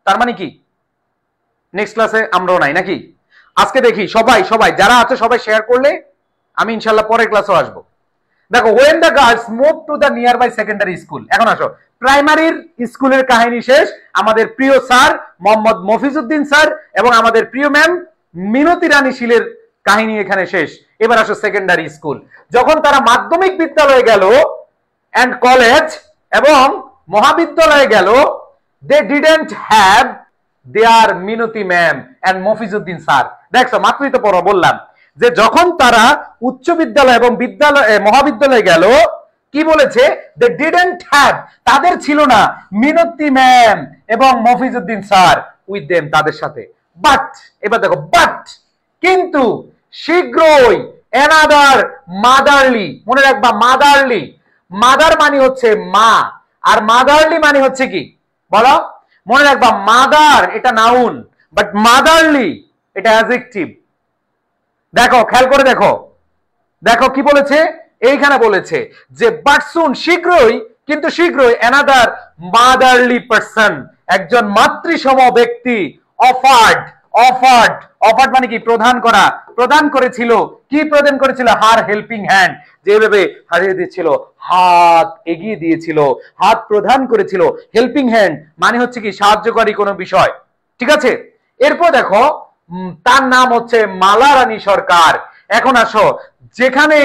তার মানে কি নেক্সট ক্লাসে আমরাও নাই নাকি? আজকে দেখি সবাই সবাই যারা আছে সবাই শেয়ার করলে আমি ইনশাল্লাহ পরের ক্লাসেও আসবো। দেখো when the girls moved to the nearby secondary school, এখন আসো প্রাইমারির স্কুলের কাহিনী শেষ, আমাদের প্রিয় স্যার মোহাম্মদ মফিজউদ্দিন স্যার এবং আমাদের প্রিয় ম্যাম মিনতি রানী শীলের কাহিনী এখানে শেষ। এবার আসো সেকেন্ডারি স্কুল, যখন তারা মাধ্যমিক বিদ্যালয়ে গেল এন্ড কলেজ এবং মহাবিদ্যালয়ে গেল, they didn't have their Minati ma'am and Mofizuddin sir. দেখছো মাত্রই তো পড়া বললাম যে যখন তারা উচ্চ বিদ্যালয় এবং মহাবিদ্যালয়ে গেল, কি বলেছে, they didn't have, তাদের ছিল না মিনতি ম্যাম এবং মফিজউদ্দিন স্যার উইথ দেম, তাদের সাথে। বাট, এবার দেখো বাট, কিন্তু শীঘ্রই অ্যানাদার মাদারলি, মনে রাখবা মাদারলি, মাদার মানে হচ্ছে মা আর মাদারলি মানে হচ্ছে কি বলো, মনে রাখবা মাদার এটা নাউন বাট মাদারলি এটা অ্যাডজেক্টিভ। দেখো খেয়াল করে দেখো, দেখো কি বলেছে এইখানে, বলেছে যে বাট সুন শীঘ্রই, কিন্তু শীঘ্রই অ্যানাদার মাদারলি পারসন, একজন মাতৃসম ব্যক্তি, অফার্ড, অফার্ড, অফার্ড মানে কি প্রদান করা, প্রদান করেছিল, কি প্রদান করেছিল, হার হেল্পিং হ্যান্ড, যেভাবে হারিয়ে দিয়েছিল, হাত এগিয়ে দিয়েছিল, হাত প্রদান করেছিল, হেল্পিং হ্যান্ড মানে হচ্ছে কি সাহায্যকারী কোনো বিষয়, ঠিক আছে। এরপর দেখো তার নাম হচ্ছে মালা রানী সরকার। এখন আসো যেখানে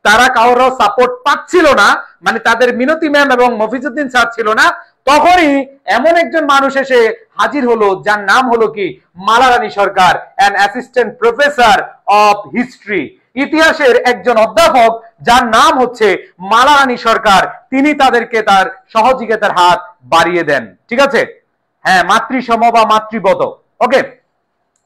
তারা কারো সাপোর্ট পাচ্ছিল না, মানে তাদের মিনতি ম্যাম এবং মফিজউদ্দিন স্যার ছিল না, তখনই এমন একজন মানুষ এসে হাজির হলো যার নাম হলো কি Mala Rani Sarkar, an assistant professor of history, ইতিহাসের একজন অধ্যাপক যার নাম হচ্ছে মালা রানী সরকার। তিনি তাদেরকে তার সহযোগিতার হাত বাড়িয়ে দেন, ঠিক আছে, হ্যাঁ মাতৃসম বা মাতৃবত। ওকে,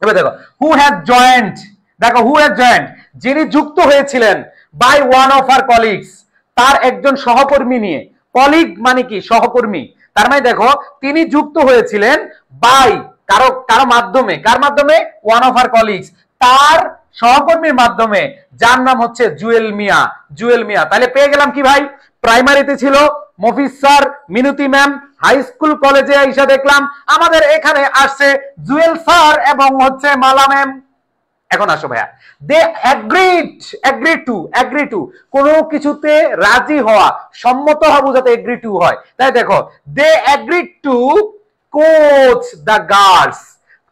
এবার দেখো হু হ্যাজ জয়েন্ট, দেখো হু হ্যাজ জয়েন্ট যিনি যুক্ত হয়েছিলেন, by one of our colleagues, তার একজন সহকর্মী নিয়ে, কলিগ মানে কি সহকর্মী, তার মানে দেখো তিনি যুক্ত হয়েছিলেন বাই কারো কারো মাধ্যমে, কার মাধ্যমে, ওয়ান অফ আর কলিগস, তার সহকর্মীর মাধ্যমে, যার নাম হচ্ছে জুয়েল মিয়া, জুয়েল মিয়া। তাহলে পেয়ে গেলাম কি ভাই, প্রাইমারিতে ছিল মফিজ স্যার, মিনতি ম্যাম, হাই স্কুল কলেজে এসে দেখলাম আমাদের এখানে আসছে জুয়েল স্যার এবং হচ্ছে মালা ম্যাম। এখন আসো ভাইয়া, দে এগ্রি টু কোনো কিছুতে রাজি হওয়া, সম্মত হওয়া বোঝাতে এগ্রি টু হয়, তাই দেখো they agree to coach the girls.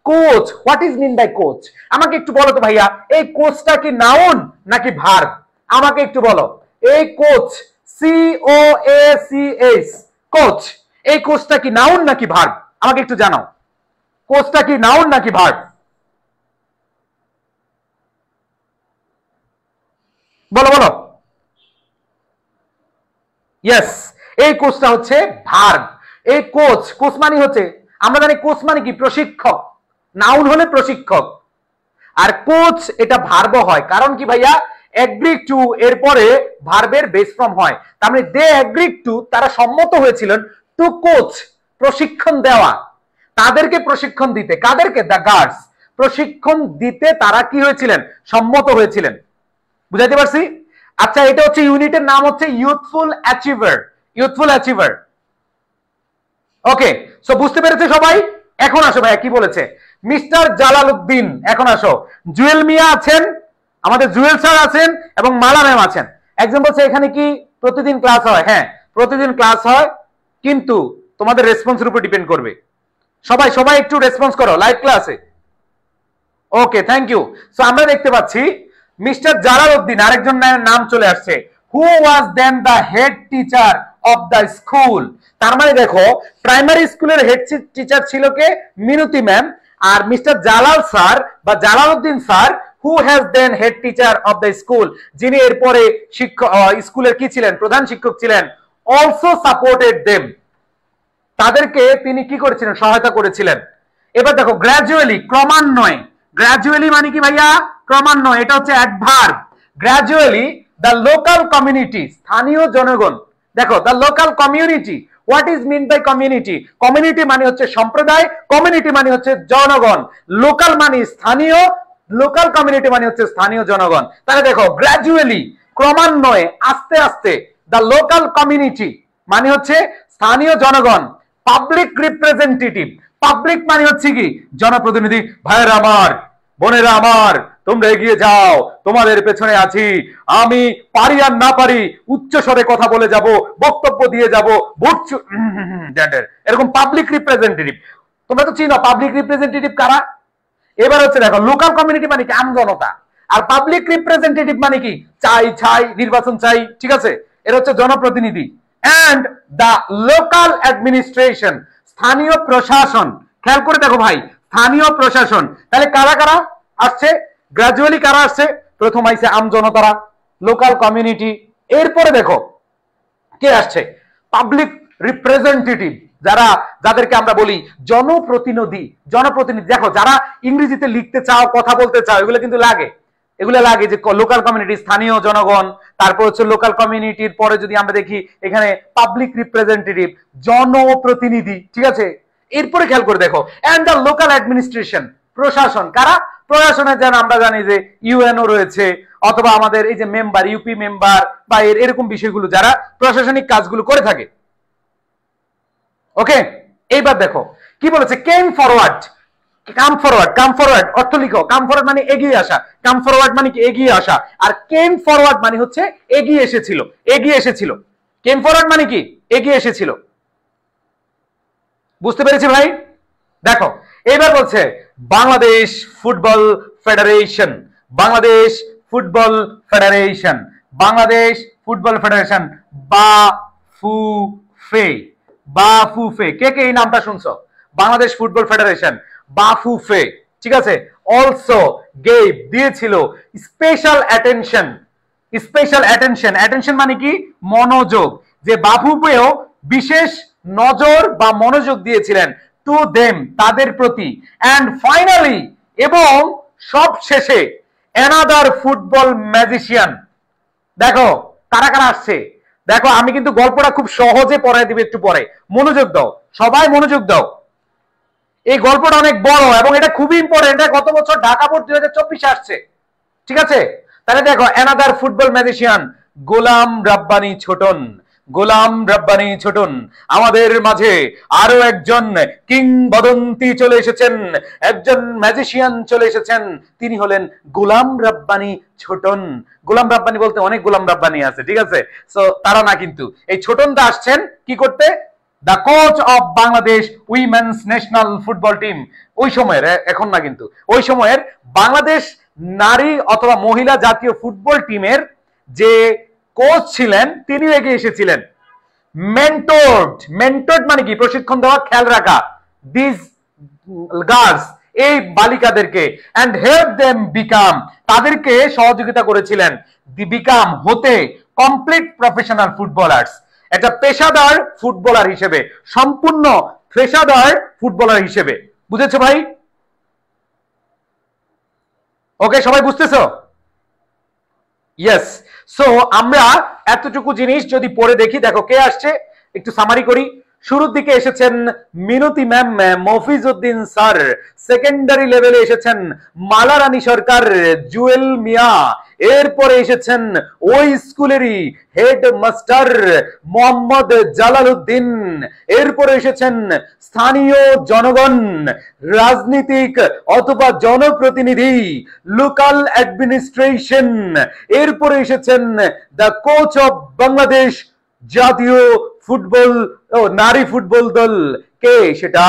Coach, what is mean by coach, আমাকে একটু বলো তো ভাইয়া, এই কোচটা কি নাউন নাকি ভার্ব, আমাকে একটু বলো, এই কোচ COACH কোচ, এই কোচটা কি নাউন নাকি ভার্ব, আমাকে একটু জানাও, কোচটা কি নাউন নাকি ভার্ব, বলো বলো। ইয়েস, এই কোচটা হচ্ছে ভার্ব। এই কোচ, কোচ মানে হচ্ছে, আমরা জানি কোচ মানে কি প্রশিক্ষক, নাউন হলে প্রশিক্ষক, আর কোচ এটা ভার্ব হয়, কারণ কি ভাইয়া, এগ্রি টু এরপরে ভার্বের বেস ফর্ম হয়, তার মানে দে এগ্রি টু, তারা সম্মত হয়েছিলেন, টু কোচ প্রশিক্ষণ দেওয়া, তাদেরকে প্রশিক্ষণ দিতে, কাদেরকে, দ্য গার্লস, প্রশিক্ষণ দিতে তারা কি হয়েছিলেন, সম্মত হয়েছিলেন, বুঝাইতে পারছি? আচ্ছা এটা হচ্ছে ইউনিটের নাম হচ্ছে ইউথফুল অ্যাচিভার, ইউথফুল অ্যাচিভার। ওকে, সো বুঝতে পেরেছে সবাই? এখন আসো ভাইয়া কি বলেছে মিস্টার জালালউদ্দিন। এখন আসো, জুয়েল মিয়া আছেন, আমাদের জুয়েল স্যার আছেন এবং মালা ম্যাম আছেন। একজন বলছে এখানে কি প্রতিদিন ক্লাস হয়? হ্যাঁ প্রতিদিন ক্লাস হয়, কিন্তু তোমাদের রেসপন্সের উপর ডিপেন্ড করবে। সবাই সবাই একটু রেসপন্স করো লাইভ ক্লাসে। ওকে, থ্যাংক ইউ। সো আমরা দেখতে পাচ্ছি মিস্টার জালালউদ্দিন, আরেকজন নাম চলে আসছে, who was then the head teacher of the school. তার মানে দেখো প্রাইমারি স্কুলের হেড টিচার ছিল কে, মিনতি ম্যাম, আর মিস্টার জালাল স্যার বা Jalaluddin sir, who has then head teacher of the school, যিনি এরপরে শিক্ষক স্কুলের কি ছিলেন, প্রধান শিক্ষক ছিলেন, অলসো সাপোর্টেড দেম, তাদেরকে তিনি কি করেছিলেন, সহায়তা করেছিলেন। এবার দেখো গ্র্যাজুয়ালি, ক্রমান্বয়ে, গ্র্যাজুয়ালি মানে কি ভাইয়া, ক্রমান্বয়ে, এটা হচ্ছে adverb. Gradually the local community, স্থানীয় জনগণ। দেখো the local community, what is mean by community? Community মানে হচ্ছে সম্প্রদায়, কমিউনিটি মানে হচ্ছে জনগণ, লোকাল মানে স্থানীয়, লোকাল কমিউনিটি মানে হচ্ছে স্থানীয় জনগণ। তাহলে দেখো গ্র্যাজুয়ালি, ক্রমান্বয়ে, আস্তে আস্তে, দ্য লোকাল কমিউনিটি মানে হচ্ছে স্থানীয় জনগণ, পাবলিক রিপ্রেজেন্টেটিভ, পাবলিক মানে হচ্ছে কি জনপ্রতিনিধি। ভাইয়েরা আমার, বোনেরা আমার, তোমরা এগিয়ে যাও, তোমাদের পেছনে আছি, আমি পারি আর না পারি উচ্চ স্বরে কথা বলে যাব, বক্তব্য দিয়ে যাব, এরকম পাবলিক রিপ্রেজেন্টেটিভ। তোমরা তো চিনো পাবলিক রিপ্রেজেন্টেটিভ কারা। এবার হচ্ছে দেখো লোকাল কমিউনিটি মানে কি আমজনতা, আর পাবলিক রিপ্রেজেন্টেটিভ মানে কি চাই নির্বাচন চাই, ঠিক আছে, এটা হচ্ছে জনপ্রতিনিধি। এন্ড দ্য লোকাল অ্যাডমিনিস্ট্রেশন, স্থানীয় প্রশাসন। খেয়াল করে দেখো ভাই, স্থানীয় প্রশাসন, তাহলে কারা কারা আসছে, গ্র্যাজুয়ালি কারা আসছে, প্রথম আইছে আমজনতারা, লোকাল কমিউনিটি, এরপরে দেখো কে আসছে, পাবলিক রিপ্রেজেন্টেটিভ, যারা, যাদেরকে আমরা বলি জনপ্রতিনিধি। জনপ্রতিনিধি দেখো যারা ইংরেজিতে লিখতে চাও, কথা বলতে চাও, এগুলো কিন্তু লাগে, এগুলো লাগে যে লোকাল কমিউনিটি, স্থানীয় জনগণ, তারপর হচ্ছে লোকাল কমিউনিটির পরে যদি আমরা দেখি এখানে পাবলিক রিপ্রেজেন্টেটিভ, জনপ্রতিনিধি, ঠিক আছে। এরপরে খেয়াল করে দেখো এন্ড দ্য লোকাল অ্যাডমিনিস্ট্রেশন, প্রশাসন, কারা, প্রশাসনের যেন আমরা জানি যে ইউএনও রয়েছে, অথবা আমাদের এই যে মেম্বার, ইউপি মেম্বার বা এরকম বিষয়গুলো যারা প্রশাসনিক কাজগুলো করে থাকে। ওকে, এইবার দেখো কি বলেছে, came forward, come forward, come forward অর্থ লিখো, কাম ফরওয়ার্ড মানে এগিয়ে আসা, কাম ফরওয়ার্ড মানে কি এগিয়ে আসা, আর কেম ফরওয়ার্ড মানে হচ্ছে এগিয়ে এসেছিল, এগিয়ে এসেছিল। কেম ফরওয়ার্ড মানে কি এগিয়ে এসেছিল, বুঝতে পেরেছি ভাই? দেখো এবার বলছে Bangladesh football federation, Bangladesh football federation, Bangladesh football federation, Bafufe, Bafufe, কে কে এই নামটা শুনছো? বাংলাদেশ ফুটবল ফেডারেশন, বাফুফে, ঠিক আছে। অলসো গেভ, দিয়েছিল, special attention, special attention, attention মানে কি মনোযোগ, যে বাফুফেও বিশেষ নজর বা মনোযোগ দিয়েছিলেন, টু দেম, তাদের প্রতি, এন্ড ফাইনালি, এবং সব শেষে, অ্যানাদার ফুটবল ম্যাজিশিয়ান। দেখো কারা কারা আসছে, দেখো আমি কিন্তু গল্পটা খুব সহজে পড়াই দিব, একটু পরে মনোযোগ দাও, সবাই মনোযোগ দাও। এই গল্পটা অনেক বড় এবং এটা খুবই ইম্পর্টেন্ট, এটা গত বছর ঢাকা বোর্ড 2024 আসছে, ঠিক আছে। তাহলে দেখো another football magician, Golam Rabbani Chhoton, Golam Rabbani Chhoton, আমাদের মাঝে আরো একজন কিংবদন্তি চলে এসেছেন, একজন ম্যাজিশিয়ান চলে এসেছেন, তিনি হলেন গোলাম রাব্বানী ছোটন। গোলাম রাব্বানী বলতে অনেক গোলাম রাব্বানী আছে, ঠিক আছে, সো তারা না, কিন্তু এই ছোটনটা আসছেন কি করতে, the coach of Bangladesh women's national football team. ওই সময়ের, এখন না কিন্তু, ওই সময়ের বাংলাদেশ নারী অথবা মহিলা জাতীয় ফুটবল টিমের যে কোচ ছিলেন তিনি এগিয়ে এসেছিলেন। মেন্টরড, মেন্টরড মানে কি প্রশিক্ষণ দেওয়া, খেয়াল রাখা, দিস গার্লস, এই বালিকাদেরকে, এন্ড হেল্প দেম বিকাম, তাদেরকে সহযোগিতা করেছিলেন, দি বিকাম, হতে, কমপ্লিট প্রফেশনাল ফুটবলার্স, একটা পেশাদার ফুটবলার হিসেবে, সম্পূর্ণ পেশাদার ফুটবলার হিসেবে। বুঝেছো ভাই? ওকে, সবাই বুঝতেছো? ইয়েস। সো আমরা এতটুকু জিনিস যদি পড়ে দেখি, দেখো কে আসছে একটু সামারি করি। শুরুর দিকে এসেছেন মিনতি ম্যাম, মফিজউদ্দিন স্যার, সেকেন্ডারি লেভেলে এসেছেন মালা রানী সরকার, জুয়েল মিয়া, এরপরে এসেছেন ওই স্কুলেরই হেড মাস্টার মোহাম্মদ জালালউদ্দিন, এরপরে এসেছেন স্থানীয় জনগণ, রাজনীতিক অথবা জনপ্রতিনিধি, লোকাল অ্যাডমিনিস্ট্রেশন, এরপরে এসেছেন দ্য কোচ অফ বাংলাদেশ জাতীয় ফুটবল ও নারী ফুটবল দল, কে সেটা,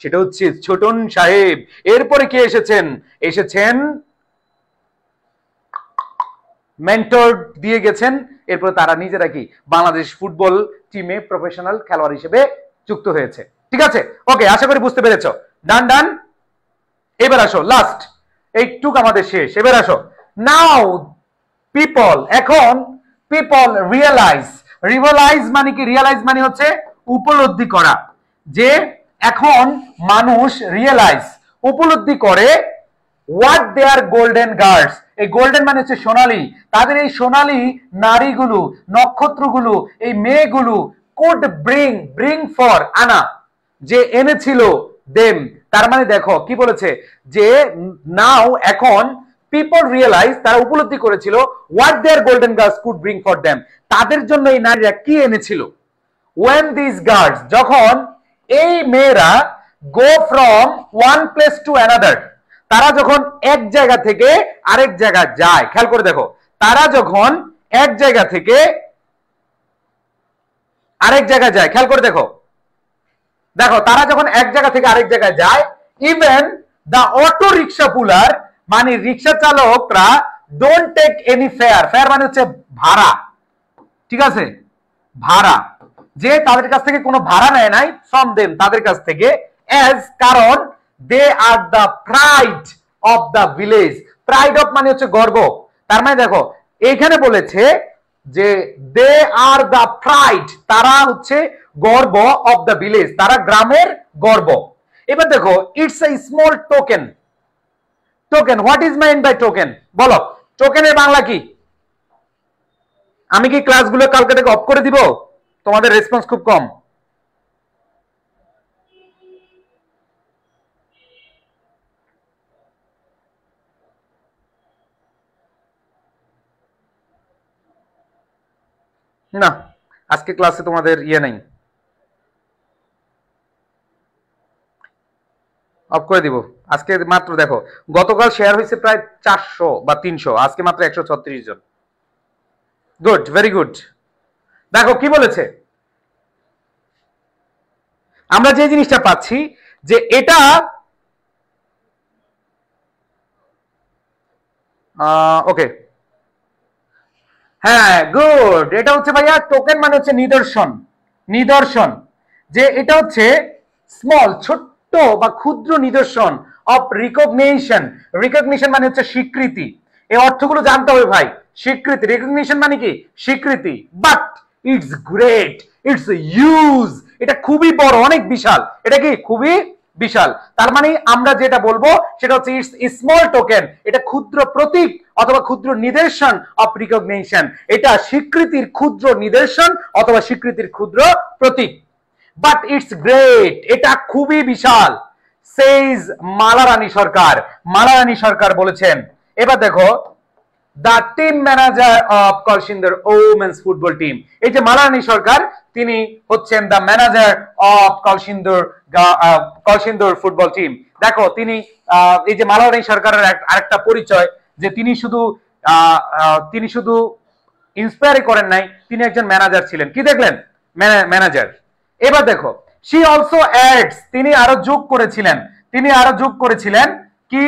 সেটা হচ্ছে ছোটন সাহেব। এরপরে কে এসেছেন, এসেছেন মেন্টর দিয়ে গেছেন, এরপর তারা নিজেরা কি বাংলাদেশ ফুটবল টিমে প্রফেশনাল খেলোয়াড় হিসেবে যুক্ত হয়েছে, ঠিক আছে। ওকে, আশা করি বুঝতে পেরেছো। ডান ডান, এবার আসো লাস্ট, এইটুক আমাদের শেষ, এবার আসো। নাও পিপল, এখন পিপল রিয়েলাইজ, রিয়েলাইজ মানে কি, রিয়েলাইজ মানে হচ্ছে উপলব্ধি করা, যে এখন মানুষ রিয়েলাইজ উপলব্ধি করে হোয়াট দেয়ার গোল্ডেন গার্ডস, এই গোল্ডেন মানে হচ্ছে সোনালী, তাদের এই সোনালী নারীগুলো, নক্ষত্রগুলো, এই মেয়েগুলো কুড ব্রিং ফর আনা, যে এনেছিল দেম। তার মানে দেখো কি বলেছে, যে নাও এখন পিপল রিয়েলাইজ, তারা উপলব্ধি করেছিল what their golden girls could bring for them, তাদের জন্য এই নারীরা কি এনেছিল। when these girls, যখন এই মেয়েরা go from one place to another, তারা যখন এক জায়গা থেকে আরেক জায়গা যায়, খেয়াল করে দেখো, তারা যখন এক জায়গা থেকে আরেক জায়গা যায়, খেয়াল করে দেখো, দেখো তারা যখন এক জায়গা থেকে আরেক জায়গায় যায়, even the auto rickshaw puller, মানে রিক্সা চালকরা don't take any fare, fare মানে হচ্ছে ভাড়া, ঠিক আছে, ভাড়া, যে তাদের কাছ থেকে কোনো ভাড়া নেয় নাই, ফ্রম দেম, তাদের কাছ থেকে, এজ, কারণ they are the pride of the village, pride of মানে হচ্ছে গর্ব, তার মানে দেখো এইখানে বলেছে যে দে আর দ্য প্রাইড, তারা হচ্ছে গর্ব, অফ দ্য ভিলেজ, তারা গ্রামের গর্ব। এবার দেখো it's a small token, token, what is mind by token, বলো টোকেনের বাংলা কি? আমি কি ক্লাসগুলো কালকে থেকে অফ করে দিব? তোমাদের রেসপন্স খুব কম। না, আজকে ক্লাসে তোমাদের নাই, অফ করে দিব। আজকে মাত্র দেখো, গতকাল শেয়ার হয়েছে প্রায় 400 বা 300, আজকে মাত্র 136 জন। Good, very good. দেখো কি বলেছে, আমরা যে জিনিসটা পাচ্ছি যে এটা ওকে, হ্যাঁ গুড, এটা হচ্ছে ভাইয়া টোকেন মানে হচ্ছে নিদর্শন, নিদর্শন, যে এটা হচ্ছে স্মল, ছোট্ট বা ক্ষুদ্র নিদর্শন অফ রিকগনিশন, রিকগনিশন মানে হচ্ছে স্বীকৃতি, এই অর্থগুলো জানতে হবে ভাই, স্বীকৃতি, রিকগনিশন মানে কি স্বীকৃতি, but it's great, it's huge, এটা খুবই বড়, অনেক বিশাল, এটা কি খুবই বিশাল, তার মানে আমরা যেটা বলবো সেটা হচ্ছে ইটস স্মল টোকেন, এটা ক্ষুদ্র প্রতীক অথবা ক্ষুদ্র নিদর্শন অফ রিকগনিশন, এটা স্বীকৃতির ক্ষুদ্র নিদর্শন অথবা স্বীকৃতির ক্ষুদ্র প্রতীক, বাট ইটস গ্রেট, এটা খুবই বিশাল, সেইজ মালারানী সরকার, মালারানী সরকার বলেছেন। এবার দেখো the team manager of Kalsindur women's football team, এই যে মালারানী সরকার, তিনি হচ্ছেন the manager of Kalsindur football team. দেখো তিনি এই যে মালারানী সরকারের আরেকটা পরিচয়, যে তিনি শুধু ইন্সপায়ারই করেন নাই, তিনি একজন ম্যানেজার ছিলেন, কি দেখলেন, ম্যানেজার। এবার দেখো শি অলসো অ্যাডস, তিনি আরো যোগ করেছিলেন, তিনি আরো যোগ করেছিলেন, কি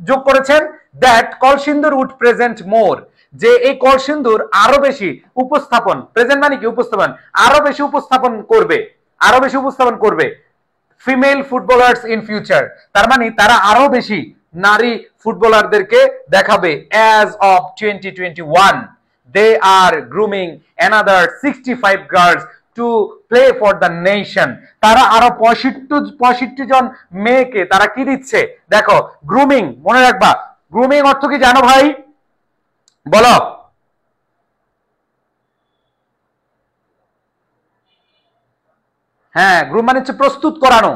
যোগ করেছেন, দ্যাট কলসিন্দুর উড প্রেজেন্ট মোর, যে এই কলসিন্দুর আরো বেশি উপস্থাপন, প্রেজেন্ট মানে কি উপস্থাপন, আরো বেশি উপস্থাপন করবে, আরো বেশি উপস্থাপন করবে ফিমেল ফুটবলার্স ইন ফিউচার, তার মানে তারা আরো বেশি নারী ফুটবলারদেরকে দেখাবে, as of 2021 they are grooming another 65 girls to play for the nation, তারা আরো 65 জন মেয়েকে তারা কি দিচ্ছে, দেখো গ্রুমিং, মনে রাখবা গ্রুমিং অর্থ কি জানো ভাই, বলো, হ্যাঁ গ্রুম মানে হচ্ছে প্রস্তুত করানো,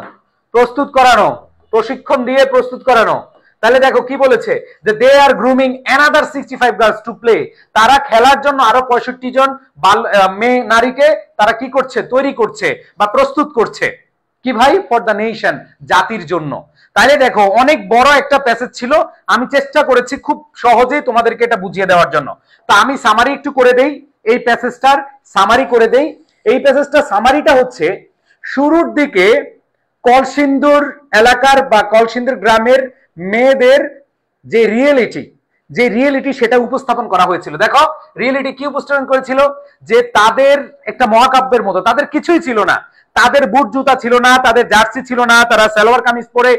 প্রস্তুত করানো, প্রশিক্ষণ দিয়ে প্রস্তুত করানো। তাহলে দেখো কি বলেছে, যে they are grooming another 65 girls to play, তারা খেলার জন্য আরো 65 জন মেয়ে নারীকে তারা কি করছে, তৈরি করছে বা প্রস্তুত করছে, কি ভাই, ফর দ্য নেশন, জাতির জন্য। তাহলে দেখো অনেক বড় একটা প্যাসেজ ছিল, আমি চেষ্টা করেছি খুব সহজেই তোমাদেরকে এটা বুঝিয়ে দেওয়ার জন্য। তা আমি সামারি একটু করে দেই, এই প্যাসেজটার সামারি করে দেই। এই প্যাসেজটা সামারিটা হচ্ছে, শুরুর দিকে কলসিন্দুর এলাকার বা কলসিন্দুর গ্রামের মেয়েদের যে রিয়েলিটি সেটা উপস্থাপন করা হয়েছিল। দেখো রিয়েলিটি কি উপস্থাপন করেছিল, যে তাদের একটা মহাকাব্যের মতো, তাদের কিছুই ছিল না, তাদের বুট জুতা ছিল না, তাদের জার্সি ছিল না, তারা সালোয়ার কামিজ পরে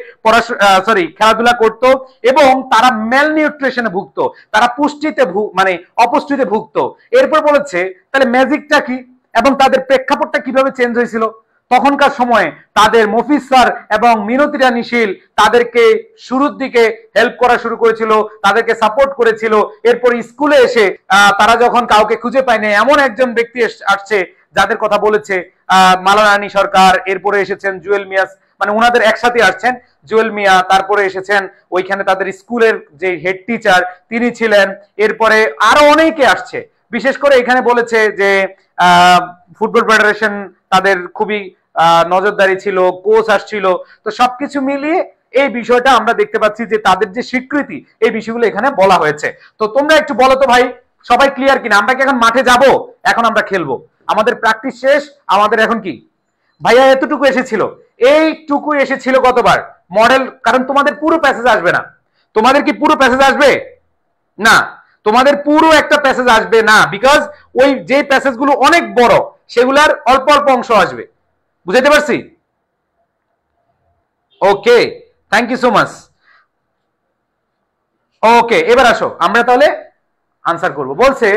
খেলাধুলা করত, এবং তারা ম্যাল নিউট্রিশনে ভুগত, তারা পুষ্টিতে মানে অপুষ্টিতে ভুগত। এরপর বলেছে তাহলে ম্যাজিকটা কি এবং তাদের প্রেক্ষাপটটা কিভাবে চেঞ্জ হয়েছিল। তখনকার সময়ে তাদের মফিজ স্যার এবং মিনতি রানী শীল তাদেরকে শুরুর দিকে হেল্প করা শুরু করেছিল, তাদেরকে সাপোর্ট করেছিল। এরপর স্কুলে এসে তারা যখন কাউকে খুঁজে পায়নি, এমন একজন ব্যক্তি আসছে যাদের কথা বলেছে মালা রানী সরকার, এরপরে এসেছেন জুয়েল মিয়া, মানে ওনাদের একসাথে আসছেন জুয়েল মিয়া, তারপরে এসেছেন ওইখানে তাদের স্কুলের যে হেড টিচার তিনি ছিলেন, এরপরে আরো অনেকে আসছে। বিশেষ করে এখানে বলেছে যে ফুটবল ফেডারেশন তাদের খুবই নজরদারি ছিল, কোচ আসছিল। তো সবকিছু মিলিয়ে এই বিষয়টা আমরা দেখতে পাচ্ছি যে তাদের যে স্বীকৃতি, এই বিষয়গুলো এখানে বলা হয়েছে। তো তোমরা একটু বলো তো ভাই, সবাই ক্লিয়ার কিনা? আমরা কি এখন মাঠে যাব? এখন আমরা খেলবো, আমাদের প্র্যাকটিস শেষ। আমাদের এখন কি ভাইয়া এতটুকু এসেছিল, এইটুকু এসেছিল গতবার মডেল। কারণ তোমাদের পুরো প্যাসেজ আসবে না। তোমাদের কি পুরো প্যাসেজ আসবে না? তোমাদের পুরো একটা প্যাসেজ আসবে না, বিকজ ওই যে প্যাসেজ গুলো অনেক বড়, সেগুলার অল্প অল্প অংশ আসবে। বুঝাইতে পারছি? Okay, thank you so much. Okay, এবার আসো আমরা তাহলে আনসার করব। বলছে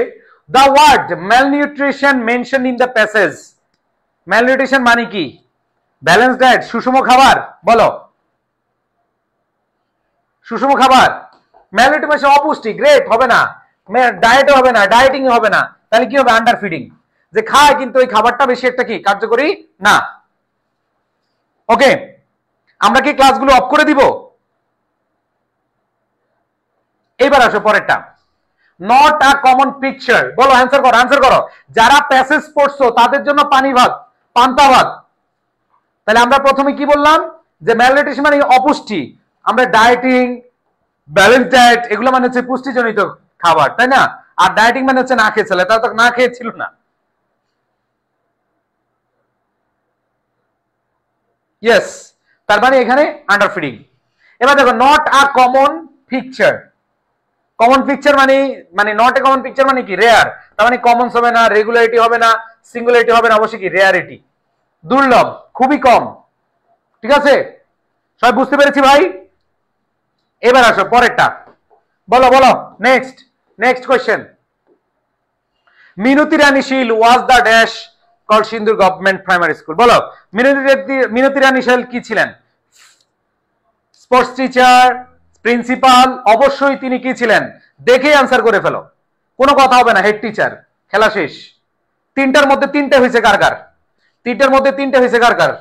the word malnutrition mention in the passage. Malnutrition মানে কি? ব্যালেন্স ডায়েট, সুষম খাবার। বলো, সুষম খাবার। ম্যালনিউট্রিশন অপুষ্টি, গ্রেট হবে না, ডায়েটও হবে না, ডায়েটিং হবে না, তাহলে কি হবে? আন্ডার ফিডিং, যে খায় কিন্তু ওই খাবারটা বেশি একটা কি কার্যকরী না। ওকে, আমরা কি ক্লাসগুলো অফ করে দিব? এবার আসো পরেরটা, নট আ কমন পিকচার। বলো, অ্যান্সার করো, অ্যান্সার করো। যারা প্যাসেজ পড়ছো তাদের জন্য পানি ভাত, পান্তা ভাত। তাহলে আমরা প্রথমে কি বললাম? যে ম্যালনিউট্রিশন মানে অপুষ্টি। আমরা ডায়েটিং, ব্যালেন্স ডায়েট, এগুলো মানে হচ্ছে পুষ্টিজনিত খাবার, তাই না? আর ডায়েটিং মানে হচ্ছে না খেয়ে চলে, তারা তো না খেয়ে ছিল না। ইয়েস, তার মানে এখানে আন্ডার ফিডিং। এবার দেখো, not a common picture. Common picture মানে নট এ কমন পিকচার মানে কি? রেয়ার। তার মানে কমন হবে না, রেগুলারিটি হবে না, সিঙ্গুলারিটি হবে না, অবশ্যই কি রেয়ারিটি, দুর্লভ, খুবই কম। ঠিক আছে, সবাই বুঝতে পেরেছি ভাই? এবার আসো পরেরটা, বলো বলো। Next, next question. Minati Rani Shil was the dash Kalsindur government primary school. বলো, মিনতি রানী শীল কি ছিলেন? স্পোর্টস টিচার, প্রিন্সিপাল, অবশ্যই তিনি কি ছিলেন? দেখে আনসার করে ফেলো, কোনো কথা হবে না, হেড টিচার। খেলা শেষ। তিনটার মধ্যে তিনটে হয়েছে কার কার? তিনটার মধ্যে তিনটে হয়েছে কার কার?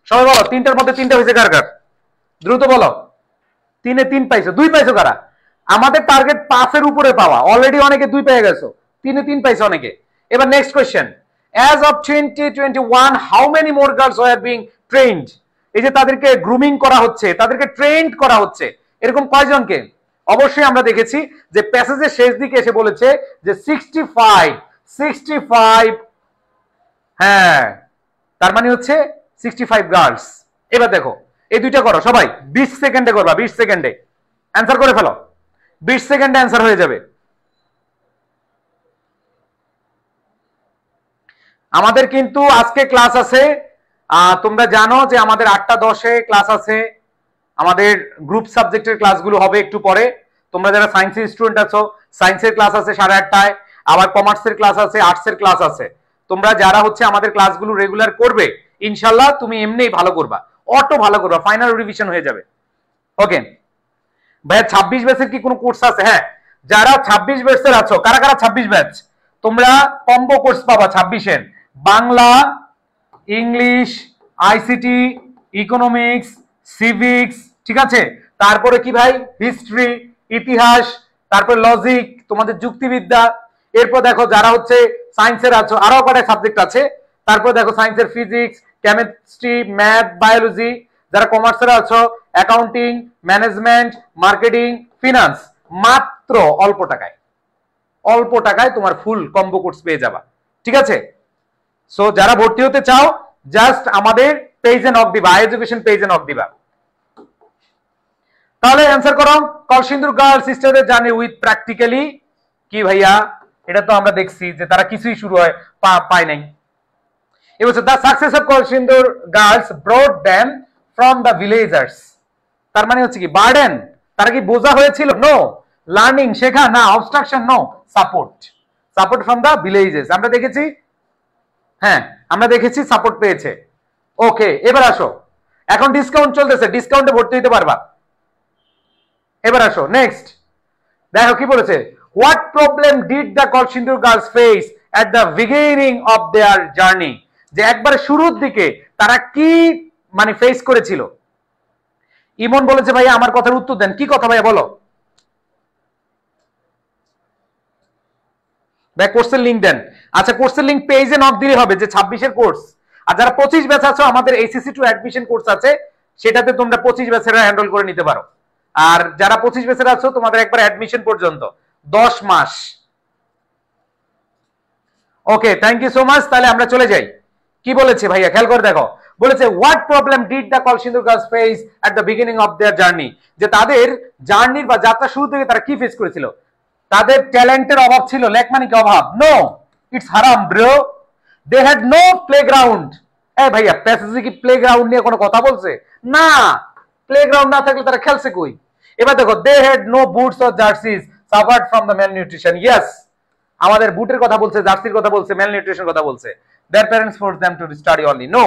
সবাই বলো, তিনটার মধ্যে তিনটে হয়েছে কার কার? দ্রুত বলো। তিনে তিন পাইছো, দুই পাইছো কারা? আমাদের টার্গেট 5-এর উপরে পাওয়া, অলরেডি অনেকে দুই পেয়ে গেছো, তিনে তিন পাইছো অনেকে। এবার next question, as of 2021 how many more girls were being trained? এই যে তাদেরকে গ্রুমিং করা হচ্ছে, তাদেরকে ট্রেন্ড করা হচ্ছে, এরকম কয়জনকে? অবশ্যই আমরা দেখেছি যে প্যাসেজের শেষ দিকে এসে বলেছে যে 65। হ্যাঁ, তার মানে হচ্ছে 65 গার্লস। এবার দেখো, এই দুইটা করো সবাই, 20 সেকেন্ডে করবা, 20 সেকেন্ডে অ্যান্সার করে ফেলো, 20 সেকেন্ডে অ্যান্সার হয়ে যাবে। আমাদের কিন্তু আজকে ক্লাস আছে, তোমরা জানো যে আমাদের 8টা 10-এ ক্লাস আছে, আমাদের গ্রুপ সাবজেক্টের ক্লাসগুলো হবে একটু পরে। তোমরা যারা সায়েন্সের স্টুডেন্ট আছো, সায়েন্সের ক্লাস আছে 8:30টায়, আবার কমার্সের ক্লাস আছে, আর্টসের ক্লাস আছে। তোমরা যারা হচ্ছে আমাদের ক্লাসগুলো রেগুলার করবে, ইনশাল্লাহ তুমি এমনিই ভালো করবা, অটো ভালো করবা, ফাইনাল রিভিশন হয়ে যাবে। ওকে ভাইয়া, 26 ব্যাচের কি কোনো কোর্স আছে? হ্যাঁ, যারা 26 ব্যাচের আছো, কারা কারা 26 ব্যাচ? তোমরা কম্বো কোর্স পাবা 26-এর, Bangla, English, ICT, economics, civics, ঠিক আছে? তারপরে কি ভাই, হিস্ট্রি, ইতিহাস, তারপর লজিক, তোমাদের যুক্তিবিদ্যা। এরপর দেখো যারা হচ্ছে সায়েন্সের আছো, আরো কটা সাবজেক্ট আছে। তারপর দেখো সায়েন্সের ফিজিক্স, কেমিস্ট্রি, ম্যাথ, বায়োলজি। যারা কমার্সের আছো, অ্যাকাউন্টিং, ম্যানেজমেন্ট, মার্কেটিং, ফিনান্স। মাত্র অল্প টাকায়, অল্প টাকায় তোমার ফুল কম্বো কোর্স পেয়ে যাবা, ঠিক আছে? সো যারা ভর্তি হতে চাও, জাস্ট আমাদের পেজে নক দিবা, এডুকেশন পেজে নক দিবা। তাহলে অ্যান্সার করো, কলসিন্দুর গার্লস সিস্টারদের জার্নি উইথ প্র্যাকটিক্যালি কি ভাইয়া? এটা তো আমরা দেখছি যে তারা কিছুই শুরু হয় পায় নাই। এবার the success of Kalsindur girls ব্রট them from the villagers. তার মানে হচ্ছে কি, বার্ডেন, তারা কি বোঝা হয়েছিল? নো। লার্নিং, শেখা না। Obstruction, no. Support, support from the villages. আমরা দেখেছি, হ্যাঁ আমরা দেখেছি সাপোর্ট পেয়েছে। ওকে, এবার আসো, এখন ডিসকাউন্ট চলতেছে, ডিসকাউন্টে ভর্তি হতে পারবা। এবার আসো নেক্সট, দেখো কি বলেছে, what problem did the Kalsindur girls face at the beginning of their journey, যে একবারে শুরুর দিকে তারা কি মানে ফেস করেছিল। ইমন বলেছে ভাইয়া আমার কথার উত্তর দেন, কি কথা ভাইয়া বলো ভাই, কোর্সের লিংক দেন। আচ্ছা কোর্সের লিংক পেজে নক দিলে হবে, যে 26 এর কোর্স। আর যারা 25 ব্যাচ আছো, আমাদের এইচএসসি টু অ্যাডমিশন কোর্স আছে, সেটাতে তোমরা 25 ব্যাচের এনরোল করে নিতে পারো। আর যারা 25 ব্যাচের আছো, তোমাদের একবার অ্যাডমিশন পর্যন্ত 10 মাস। ওকে, থ্যাংক ইউ সো মাচ। তাহলে আমরা চলে যাই, কি বলেছে ভাইয়া খেয়াল করে দেখো, বলেছে what problem did the Kalsindur girls face at the beginning of their journey, যে তাদের জার্নির বা যাত্রা শুরু থেকে তারা কি ফেস করেছিল। তাদের ট্যালেন্টের অভাব ছিল, ল্যাক মানে কি অভাব, নো ইটস হারাম bro, they had no playground. এই ভাইয়া প্যাসেজে কি প্লেগ্রাউন্ড নিয়ে কোনো কথা বলছে? না, প্লেগ্রাউন্ড না থাকলে তারা খেলছে কই। এবার দেখো, they had no boots or jerseys suffered from the malnutrition, yes আমাদের বুটের কথা বলছে, জার্সির কথা বলছে, ম্যাল নিউট্রিশন কথা বলছে। Their parents force them to study only, no.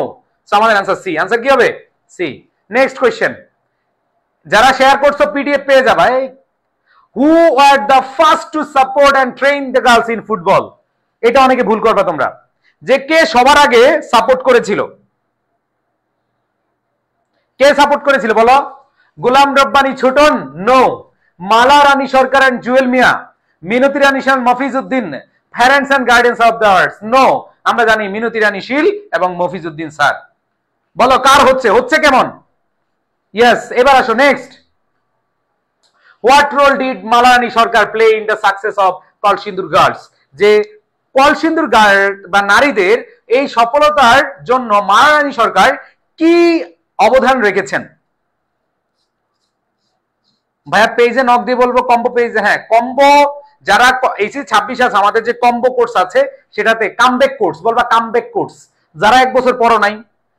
So আমাদের आंसर সি, आंसर কি হবে? সি। নেক্সট কোশ্চেন, যারা শেয়ার করছো পিডিএফ পেয়ে যাবে। Who are the first to support and train the girls in football, এটা অনেকে ভুল করবে তোমরা, যে কে সবার আগে সাপোর্ট করেছিল, কে সাপোর্ট করেছিল বলো? Golam Rabbani Chhoton, no. Mala Rani Sarkar and Jewel Mia, Minati Rani Shan, Mofizuddin, parents and guardians of the arts, no. আমরা জানি মিনতি রানী শীল এবং মফিজউদ্দিন স্যার। বলো কার হচ্ছে, হচ্ছে কেমন? ইয়েস। এবার আসো next, what role did Mala Rani Sarkar play in the success of Kalsindur girls, যে কলসিন্দুর গার্ল বা নারীদের এই সফলতার জন্য মালা রানী সরকার কি অবদান রেখেছেন? ভাইয়া পেজে নক দিয়ে বলবো, কম্বো পেজে, হ্যাঁ কম্বো, যারা এইচএসসি 26 আছে, আমাদের যে কম্বো কোর্স আছে সেটাতে কামব্যাক কোর্স, বলবা কামব্যাক কোর্স, যারা এক বছর পড়ো নাই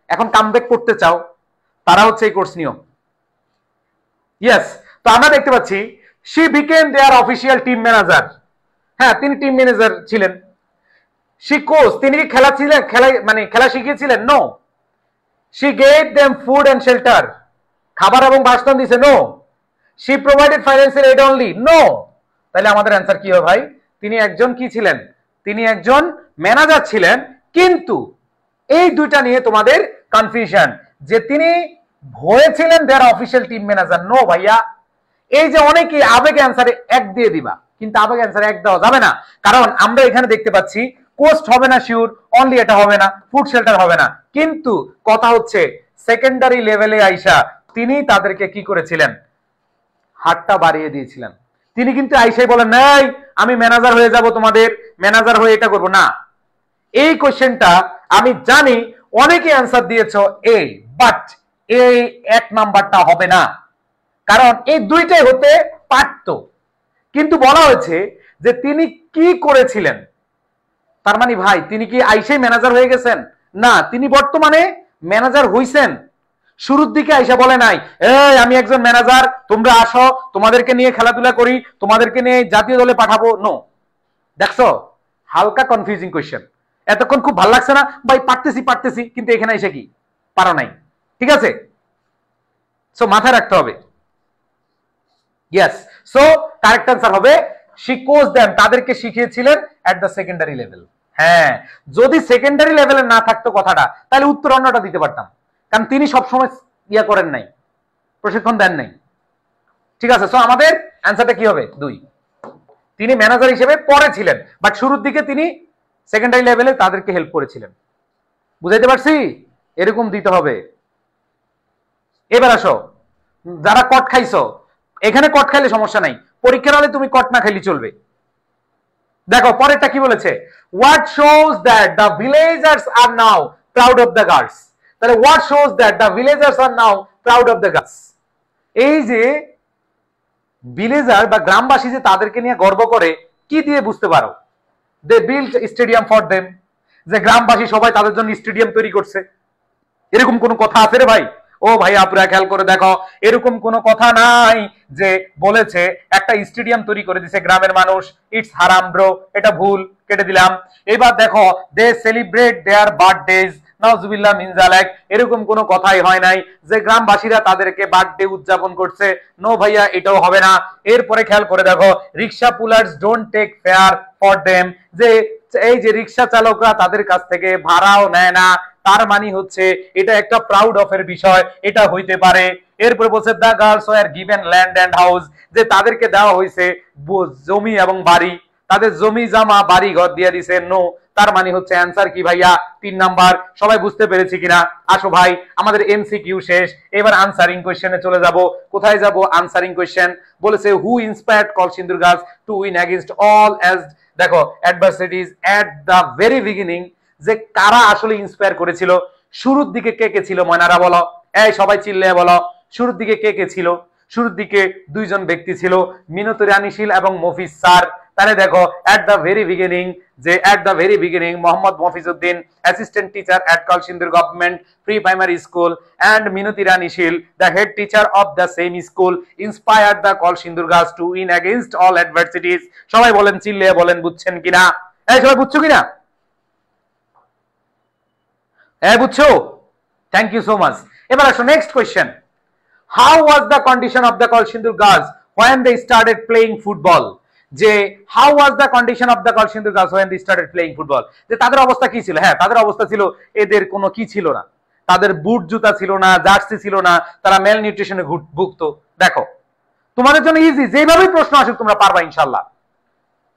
এখন কামব্যাক করতে চাও, তারা হচ্ছে এই কোর্স নিও। ইয়েস। তো আমরা দেখতে পাচ্ছি she became their official team manager, হ্যাঁ তিনি টিম ম্যানেজার ছিলেন। শি কোচ, তিনি কি খেলা ছিলেন, খেলা মানে খেলা শিখিয়েছিলেন? No. She gave them food and shelter, খাবার এবং বাসস্থান দিয়েছে? No. She provided financial aid only? No. তাহলে আমাদের অ্যান্সার কি হবে ভাই? তিনি একজন কি ছিলেন? তিনি একজন ম্যানেজার ছিলেন। কিন্তু এই দুইটা নিয়ে তোমাদের কনফিউশন, যে তিনি হয়েছিলেন দেয়ার অফিসিয়াল টিম ম্যানেজার, নো ভাইয়া। এই যে অনেকে আবেগে অ্যান্সারে এক দিয়ে দিবা, কিন্তু আবেগে অ্যান্সারে এক দেওয়া যাবে না, কারণ আমরা এখানে দেখতে পাচ্ছি কোস্ট হবে না শিওর, অনলি এটা হবে না, ফুড শেল্টার হবে না, কিন্তু কথা হচ্ছে সেকেন্ডারি লেভেলে আইসা তিনি তাদেরকে কি করেছিলেন? হাতটা বাড়িয়ে দিয়েছিলেন। তিনি কিন্তু আইসাই বলেন নাই আমি ম্যানেজার হয়ে যাব, তোমাদের ম্যানেজার হয়ে এটা করব না। এই কোশ্চেনটা আমি জানি অনেকে অ্যান্সার দিয়েছো এ, বাট এই এক নাম্বারটা হবে না, কারণ এই দুইটাই হতে পারত, কিন্তু বলা হয়েছে যে তিনি কি করেছিলেন। তার মানে ভাই তিনি কি আইসাই ম্যানেজার হয়ে গেছেন? না, তিনি বর্তমানে ম্যানেজার হইছেন। শুরুর দিকে আইসা বলে নাই এই আমি একজন ম্যানেজার, তোমরা আসো, তোমাদেরকে নিয়ে খেলাধুলা করি, তোমাদেরকে নিয়ে জাতীয় দলে পাঠাবো, নো। দেখছো হালকা কনফিউজিং কোয়েশ্চেন, এতক্ষণ খুব ভালো লাগছে না ভাই, পারতেছি পারতেছি, কিন্তু এখানে এসে কি পারো নাই, ঠিক আছে? সো মাথায় রাখতে হবে। ইয়েস, সো কারেক্ট আনসার হবে শি কোচ দেম, তাদেরকে শিখিয়েছিলেন এট দ্য সেকেন্ডারি লেভেল। হ্যাঁ, যদি সেকেন্ডারি লেভেলে না থাকতো কথাটা, তাহলে উত্তর অন্যটা দিতে পারতাম, কারণ তিনি সবসময় ইয়া করেন নাই, প্রশিক্ষণ দেন নাই, ঠিক আছে? সো আমাদের অ্যান্সারটা কি হবে? 2। তিনি ম্যানেজার হিসেবে পরে ছিলেন, বাট শুরুর দিকে তিনি সেকেন্ডারি লেভেলে তাদেরকে হেল্প করেছিলেন। বুঝাইতে পারছি? এরকম দিতে হবে। এবার আসো, যারা কট খাইছো, এখানে কট খাইলে সমস্যা নাই, পরীক্ষার হলে তুমি কট না খাইলে চলবে। দেখো পরেরটা কি বলেছে, what shows that the villagers are now proud of the girls. তাহলে what shows that the villagers are now proud of the girls, এই যে ভিলেজার বা গ্রামবাসী যে তাদেরকে নিয়ে গর্ব করে, কি দিয়ে বুঝতে পারো? They build stadium for them, যে গ্রামবাসী সবাই তাদের জন্য স্টেডিয়াম তৈরি করছে। এরকম কোন কথা আছে রে ভাই? ও ভাই আপনারা খেয়াল করে দেখো, এরকম কোন কথা নাই যে বলেছে একটা স্টেডিয়াম তৈরি করে দিছে গ্রামের মানুষ। ইটস হারাম ব্রো, এটা ভুল, কেটে দিলাম। এবার দেখো, দে সেলিব্রেট দেয়ার বার্থডেজ নাউজুবিল্লাহ মিন যালিক, এরকম কোনো কথাই হয় নাই যে গ্রামবাসীরা তাদেরকে বার্থডে উদযাপন করছে। নো ভাইয়া, এটাও হবে না। এরপরে খেয়াল করে দেখো, rickshaw pullers don't take fare for them, যে এই যে রিক্সা চালকরা তাদের কাছ থেকে ভাড়াও নেয় না, তার মানে হচ্ছে এটা একটা প্রাউড অফ এর বিষয়, এটা হইতে পারে। এরপরে বলছে the girls were given land and house, যে তাদেরকে দেওয়া হয়েছে জমি এবং বাড়ি, তাদের জমি জামা বাড়ি ঘর দিয়ে দিছে। নো, তার মানে হচ্ছে অ্যান্সার কি ভাইয়া? 3 নাম্বার। সবাই বুঝতে পেরেছি কিনা? আসো ভাই, আমাদের এমসিকিউ শেষ, এবার আনসারিং কোশ্চেনে চলে যাব। কোথায় যাব? Answering question. বলেছে who inspired Kalsindur girls to win against all odds, দেখো adversities at the very beginning, যে কারা আসলে ইন্সপায়ার করেছিল? শুরুর দিকে কে কে ছিল? ময়নারা বলো, এই সবাই চিল্লিয়ে বলো, শুরুর দিকে কে কে ছিল? শুরুর দিকে 2 জন ব্যক্তি ছিল, মিনতি রানীশীল এবং মফিজ স্যার। তাহলে দেখো এট দ্য ভেরি বিগিনিং, যে at the very beginning Mohammad Mofizuddin, assistant teacher at Kalsindur government pre primary school, and Minati Ranishil, the head teacher of the same school, inspired the Kalsindur girls to win against all adversities। সবাই বলেন, চিল্লিয়ে বলেন, বুঝছেন কিনা? এই সবাই বুঝছো কিনা? হ্যাঁ বুঝছো? Thank you so much. এবার আসো next question. How was the condition of the Kalsindur girls when they started playing football? যে how was the condition of the Kalsindur girls when they started playing football, যে তাদের অবস্থা কি ছিল? হ্যাঁ, তাদের অবস্থা ছিল, এদের কোনো কি ছিল না, তাদের বুট জুতা ছিল না, জার্সি ছিল না, তারা মেল নিউট্রিশনে ভুগতো। দেখো তোমাদের জন্য ইজি, যেভাবেই প্রশ্ন আসুক তোমরা পারবা ইনশাআল্লাহ।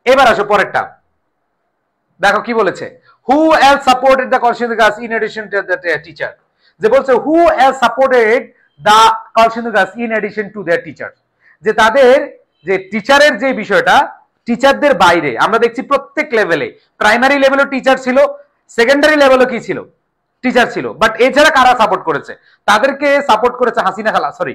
এবার আসো পরেরটা, দেখো কি বলেছে। Who else supported the Kalsindur girls in addition to the teacher, যে বলছে who else supported the Kalsindur girls in addition to their teacher, যে তাদের যে টিচারের যে বিষয়টা, টিচারদের বাইরে আমরা দেখছি প্রত্যেক লেভেলে, প্রাইমারি লেভেলও টিচার ছিল, সেকেন্ডারি লেভেলও কি ছিল? টিচার ছিল। বাট এছাড়া কারা সাপোর্ট করেছে? তাদেরকে সাপোর্ট করেছে হাসিনা খালা, সরি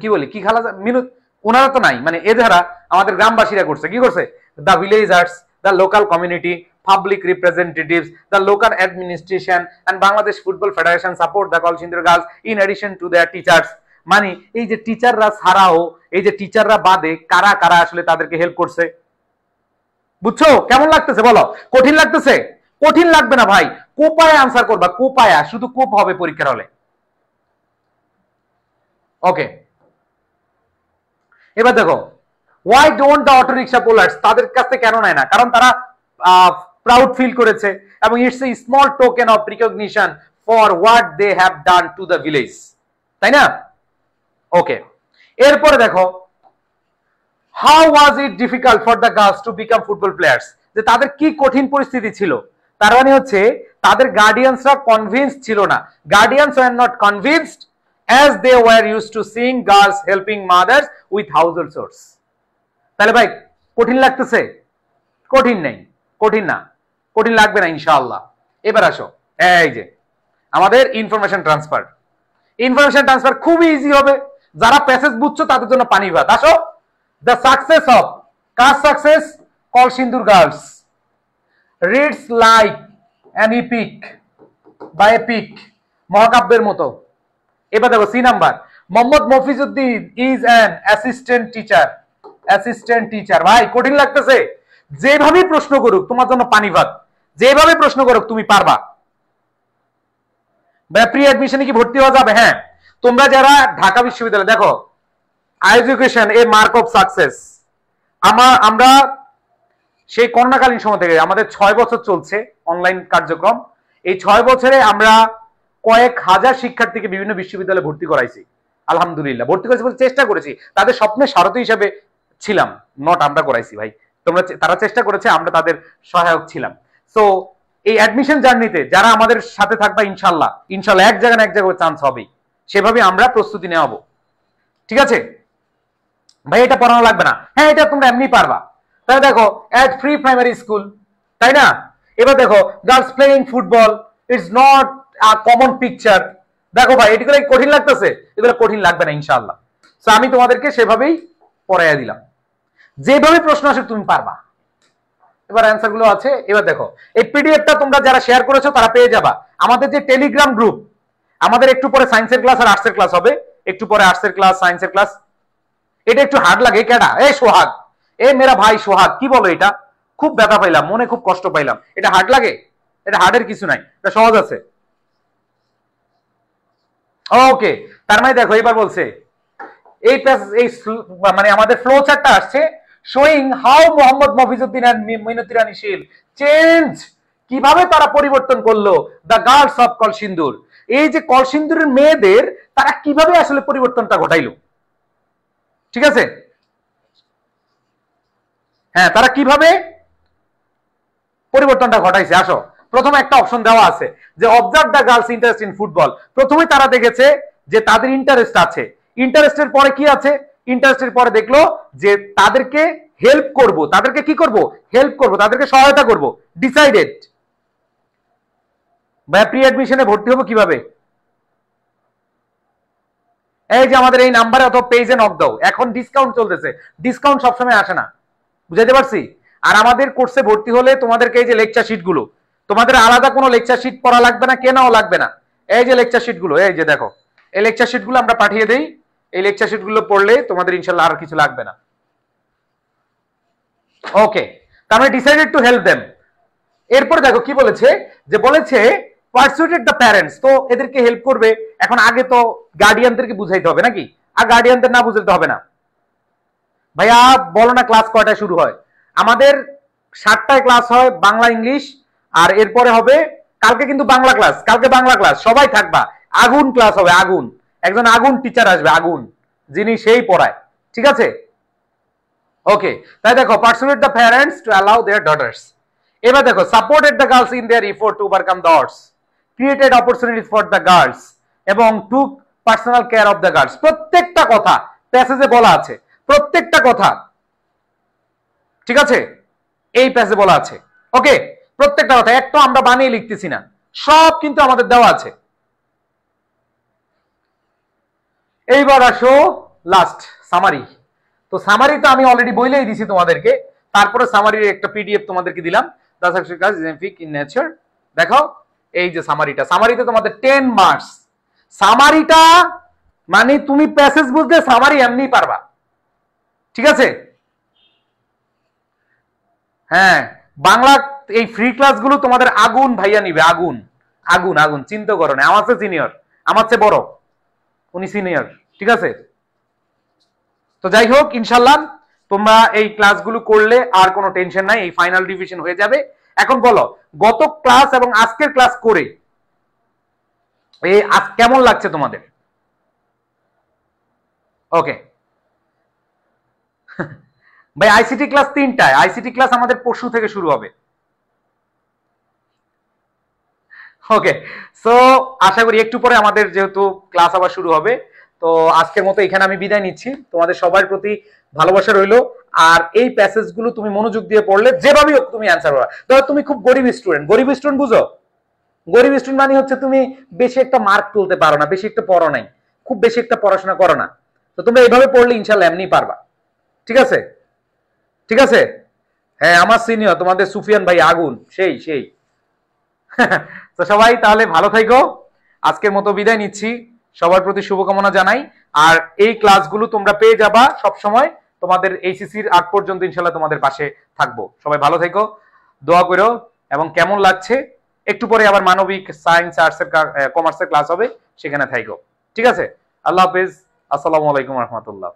কি বলি, কি খালা, মিনুত, ওনারা তো নাই, মানে এছাড়া আমাদের গ্রামবাসীরা করছে। কি করছে? The villagers, the local community, public representatives, the local administration and Bangladesh football federation support the Kalsindur girls in addition to their teachers. মানে এই যে টিচাররা ছাড়াও, এই যে টিচাররা বাদে কারা কারা আসলে তাদেরকে হেল্প করছে? বুঝছো? কেমন লাগতেছে বলো? কঠিন লাগতেছে? কঠিন লাগবে না ভাই, কোপায় আনসার করবা, কোপায়া, শুধু কোপ হবে পরীক্ষার হলে। ওকে, এবার দেখো, why don't the auto rickshaw pullers, তাদের কাছে কেন নেয় না? কারণ তারা প্রাউড ফিল করেছে এবং it's a small token of recognition for what they have done to the village, তাই না? ওকে, এরপরে দেখো, how was it difficult for the girls to become football players, যে তাদের কি কঠিন পরিস্থিতি ছিল? তার মানে হচ্ছে তাদের গার্ডিয়ানসরা কনভিন্সড ছিল না, guardians were not convinced as they were used to seeing girls helping mothers with household chores। তাহলে ভাই কঠিন লাগতেছে? কঠিন নেই, কঠিন না, কঠিন লাগবে না ইনশাআল্লাহ। এবার আসো, এই যে আমাদের ইনফরমেশন ট্রান্সফার, ইনফরমেশন ট্রান্সফার খুবই ইজি হবে, যারা প্যাসেজ বুঝছো তাদের জন্য পানি ভাত। আসো, দ্য সাকসেস অফ, কার success? Kalsindur girls reads like an epic বা এপিক, মহাকাব্যের মতো। এবার দেখো C number, Mohammad Mofizuddin is an assistant teacher, assistant teacher. ভাই কঠিন লাগতেছে? যেভাবে প্রশ্ন করুক তোমার জন্য পানি ভাত, যেভাবে প্রশ্ন করুক তুমি পারবা। প্রি অ্যাডমিশনে কি ভর্তি হওয়া যাবে? হ্যাঁ, তোমরা যারা ঢাকা বিশ্ববিদ্যালয়, দেখো education A mark of success, আমরা সেই করোনাকালীন সময় থেকে আমাদের 6 বছর চলছে অনলাইন কার্যক্রম। এই 6 বছরে আমরা কয়েক হাজার শিক্ষার্থীকে বিভিন্ন বিশ্ববিদ্যালয়ে ভর্তি করাইছি, আলহামদুলিল্লাহ। ভর্তি করেছি বলতে চেষ্টা করেছি, তাদের স্বপ্নের সারথি হিসেবে ছিলাম, নট আমরা করাইছি ভাই, তারা চেষ্টা করেছে, আমরা তাদের সহায়ক ছিলাম। সো এই অ্যাডমিশন জার্নিতে যারা আমাদের সাথে থাকবা ইনশাল্লাহ, ইনশাল্লাহ এক জায়গায় না এক জায়গায় চান্স হবেই, সেভাবে আমরা প্রস্তুতি নেওয়াবো। ঠিক আছে ভাই, এটা পড়ানো লাগবে না, হ্যাঁ এটা তোমরা এমনি পারবা। তাহলে দেখো এট প্রি প্রাইমারি স্কুল, তাই না? এবার দেখো girls playing football, it's not a common picture. দেখো ভাই এগুলো কঠিন লাগতেছে? এগুলো কঠিন লাগবে না ইনশাআল্লাহ। সো আমি তোমাদেরকে সেভাবেই পড়াইয়া দিলাম, যেভাবে প্রশ্ন আসে তুমি পারবা। এবার অ্যান্সার গুলো আছে। এবার দেখো এই পিডিএফটা তোমরা যারা শেয়ার করেছো তারা পেয়ে যাবা। আমাদের যে টেলিগ্রাম গ্রুপ, আমাদের একটু পরে সায়েন্সের ক্লাস আর আর্টসের ক্লাস হবে, একটু পরে আর্টসের ক্লাস, সায়েন্সের ক্লাস। এটা একটু হার্ড লাগে, কেডা? এই সোহাগ, এ মেরা ভাই সোহাগ, কি বলো? এটা খুব ব্যথা পাইলাম, মনে খুব কষ্ট পাইলাম। এটা হার্ড লাগে? এটা হার্ডের কিছু নাই, এটা সহজ আছে। ওকে, তার মানে দেখো এবার বলছে এই মানে আমাদের ফ্লো চার্টটা আসছে showing how Mohammad Mofizuddin and Minati Rani Shil change, কিভাবে তারা পরিবর্তন করলো দ্য গার্লস অফ কলসিন্দুর, এই যে কলসিন্দুরের মেয়েদের তারা কিভাবে আসলে পরিবর্তনটা ঘটাইলো। ঠিক আছে, হ্যাঁ তারা কিভাবে পরিবর্তনটা ঘটাইছে। আসো, প্রথমে একটা অপশন দেওয়া আছে যে observe the girls interest in football. প্রথমে তারা দেখেছে যে তাদের ইন্টারেস্ট আছে, ইন্টারেস্টের পরে কি আছে, ইন্টারেস্টের পরে দেখলো যে তাদেরকে হেল্প করব, তাদেরকে কি করব, হেল্প করব, তাদেরকে সহায়তা করব। ডিসাইডেড, ভাইয়া প্রি অ্যাডমিশনে ভর্তি হবো কিভাবে, এই যে আমাদের এই নাম্বারে অথবা পেজে নক দাও, এখন ডিসকাউন্ট চলতেছে, ডিসকাউন্ট সবসময় আসে না, বুঝাইতে পারছি। আর আমাদের কোর্সে ভর্তি হলে তোমাদেরকে এই যে লেকচার শিট গুলো, তোমাদের আলাদা কোনো লেকচার শিট পড়া লাগবে না, কেনাও লাগবে না। এই যে লেকচার শিট গুলো, এই যে দেখো এই লেকচার শিট গুলো আমরা পাঠিয়ে দেই, এই লেকচার শিট গুলো পড়লে তোমাদের ইনশাল্লাহ আর কিছু লাগবে না। ওকে, তার মানে ডিসাইডেড টু হেল্প দেম। এরপর দেখো কি বলেছে, যে বলেছে পারসুয়েটেড দ্য প্যারেন্টস, তো এদেরকে হেল্প করবে। এখন আগে তো গার্ডিয়ানদেরকে বুঝাইতে হবে নাকি, আর গার্ডিয়ানদের না বুঝাইতে হবে না। ভাইয়া বলো না ক্লাস কয়টায় শুরু হয়, আমাদের 7টায় ক্লাস হয় বাংলা ইংলিশ, আর এরপরে হবে কালকে কিন্তু বাংলা ক্লাস, কালকে বাংলা ক্লাস সবাই থাকবা, আগুন ক্লাস হবে, আগুন, একজন আগুন টিচার আসবে, আগুন, যিনি সেই পড়ায়। ঠিক আছে, ওকে, তাই দেখো persuaded the parents to allow their daughters. এবার দেখো supported the girls in their effort to overcome the odds, created opportunities for the girls এবং took personal care of the girls. প্রত্যেকটা কথা প্যাসেজে বলা আছে, প্রত্যেকটা কথা, ঠিক আছে, এই প্যাসেজে বলা আছে। ওকে, প্রত্যেকটা কথা, একটা আমরা বানিয়ে লিখতেছি না, সব কিন্তু আমাদের দেওয়া আছে। এইবার আসো লাস্ট সামারি। তো সামারি তো আমি অলরেডি বইলেই দিছি তোমাদেরকে, তারপরে সামারির একটা পিডিএফ তোমাদেরকে দিলাম, দ্য সাকসেস ইন নেচার। দেখো এই যে সামারিটা, সামারিতে তোমাদের 10 মার্কস। সামারিটা মানে তুমি প্যাসেজ বুঝলে সামারি এমনি পারবা। ঠিক আছে, হ্যাঁ বাংলা এই ফ্রি ক্লাসগুলো তোমাদের আগুন ভাইয়া নিবে, আগুন আগুন আগুন, চিন্তা করো না, আমার চেয়ে সিনিয়র, আমার চেয়ে বড়, উনি সিনিয়র। ঠিক আছে, তো যাই হোক ইনশাল্লাহ তোমরা এই ক্লাসগুলো করলে আর কোনো টেনশন নাই, এই ফাইনাল রিভিশন হয়ে যাবে। এখন বলো গত ক্লাস এবং আজকের ক্লাস করে এই আজ কেমন লাগছে তোমাদের? ওকে ভাই, আইসিটি ক্লাস 3টায়, আইসিটি ক্লাস আমাদের পরশু থেকে শুরু হবে। ওকে, সো আশা করি একটু পরে আমাদের যেহেতু ক্লাস আবার শুরু হবে, তো আজকের মতো এখানে আমি বিদায় নিচ্ছি। তোমাদের সবার প্রতি ভালোবাসা রইলো। আর এই প্যাসেজগুলো তুমি মনোযোগ দিয়ে পড়লে যেভাবেই হোক তুমি অ্যান্সার করবা। ধরো তুমি খুব গরিব স্টুডেন্ট, গরিব স্টুডেন্ট বুঝো, গরিব স্টুডেন্ট মানে হচ্ছে তুমি বেশি একটা মার্ক তুলতে পারো না, বেশি একটা পড়ো নাই, খুব বেশি একটা পড়াশোনা করো না, তো তোমরা এইভাবে পড়লে ইনশাল্লাহ এমনি পারবা। ঠিক আছে, ঠিক আছে, হ্যাঁ আমার সিনিয়র তোমাদের সুফিয়ান ভাই আগুন, সেই সেই। তো সবাই তাহলে ভালো থাকো, আজকের মতো বিদায় নিচ্ছি, সবার প্রতি শুভকামনা জানাই। আর এই ক্লাসগুলো তোমরা পেয়ে যাবা সব সময়, তোমাদের এইচএসসির আগ পর্যন্ত ইনশাল্লাহ তোমাদের পাশে থাকবো। সবাই ভালো থেকো, দোয়া করো। এবং কেমন লাগছে একটু পরে আবার মানবিক, সায়েন্স, আর্টসের, কমার্সের ক্লাস হবে, সেখানে থাকো। ঠিক আছে, আল্লাহ হাফেজ, আসসালামু আলাইকুম রহমতুল্লাহ।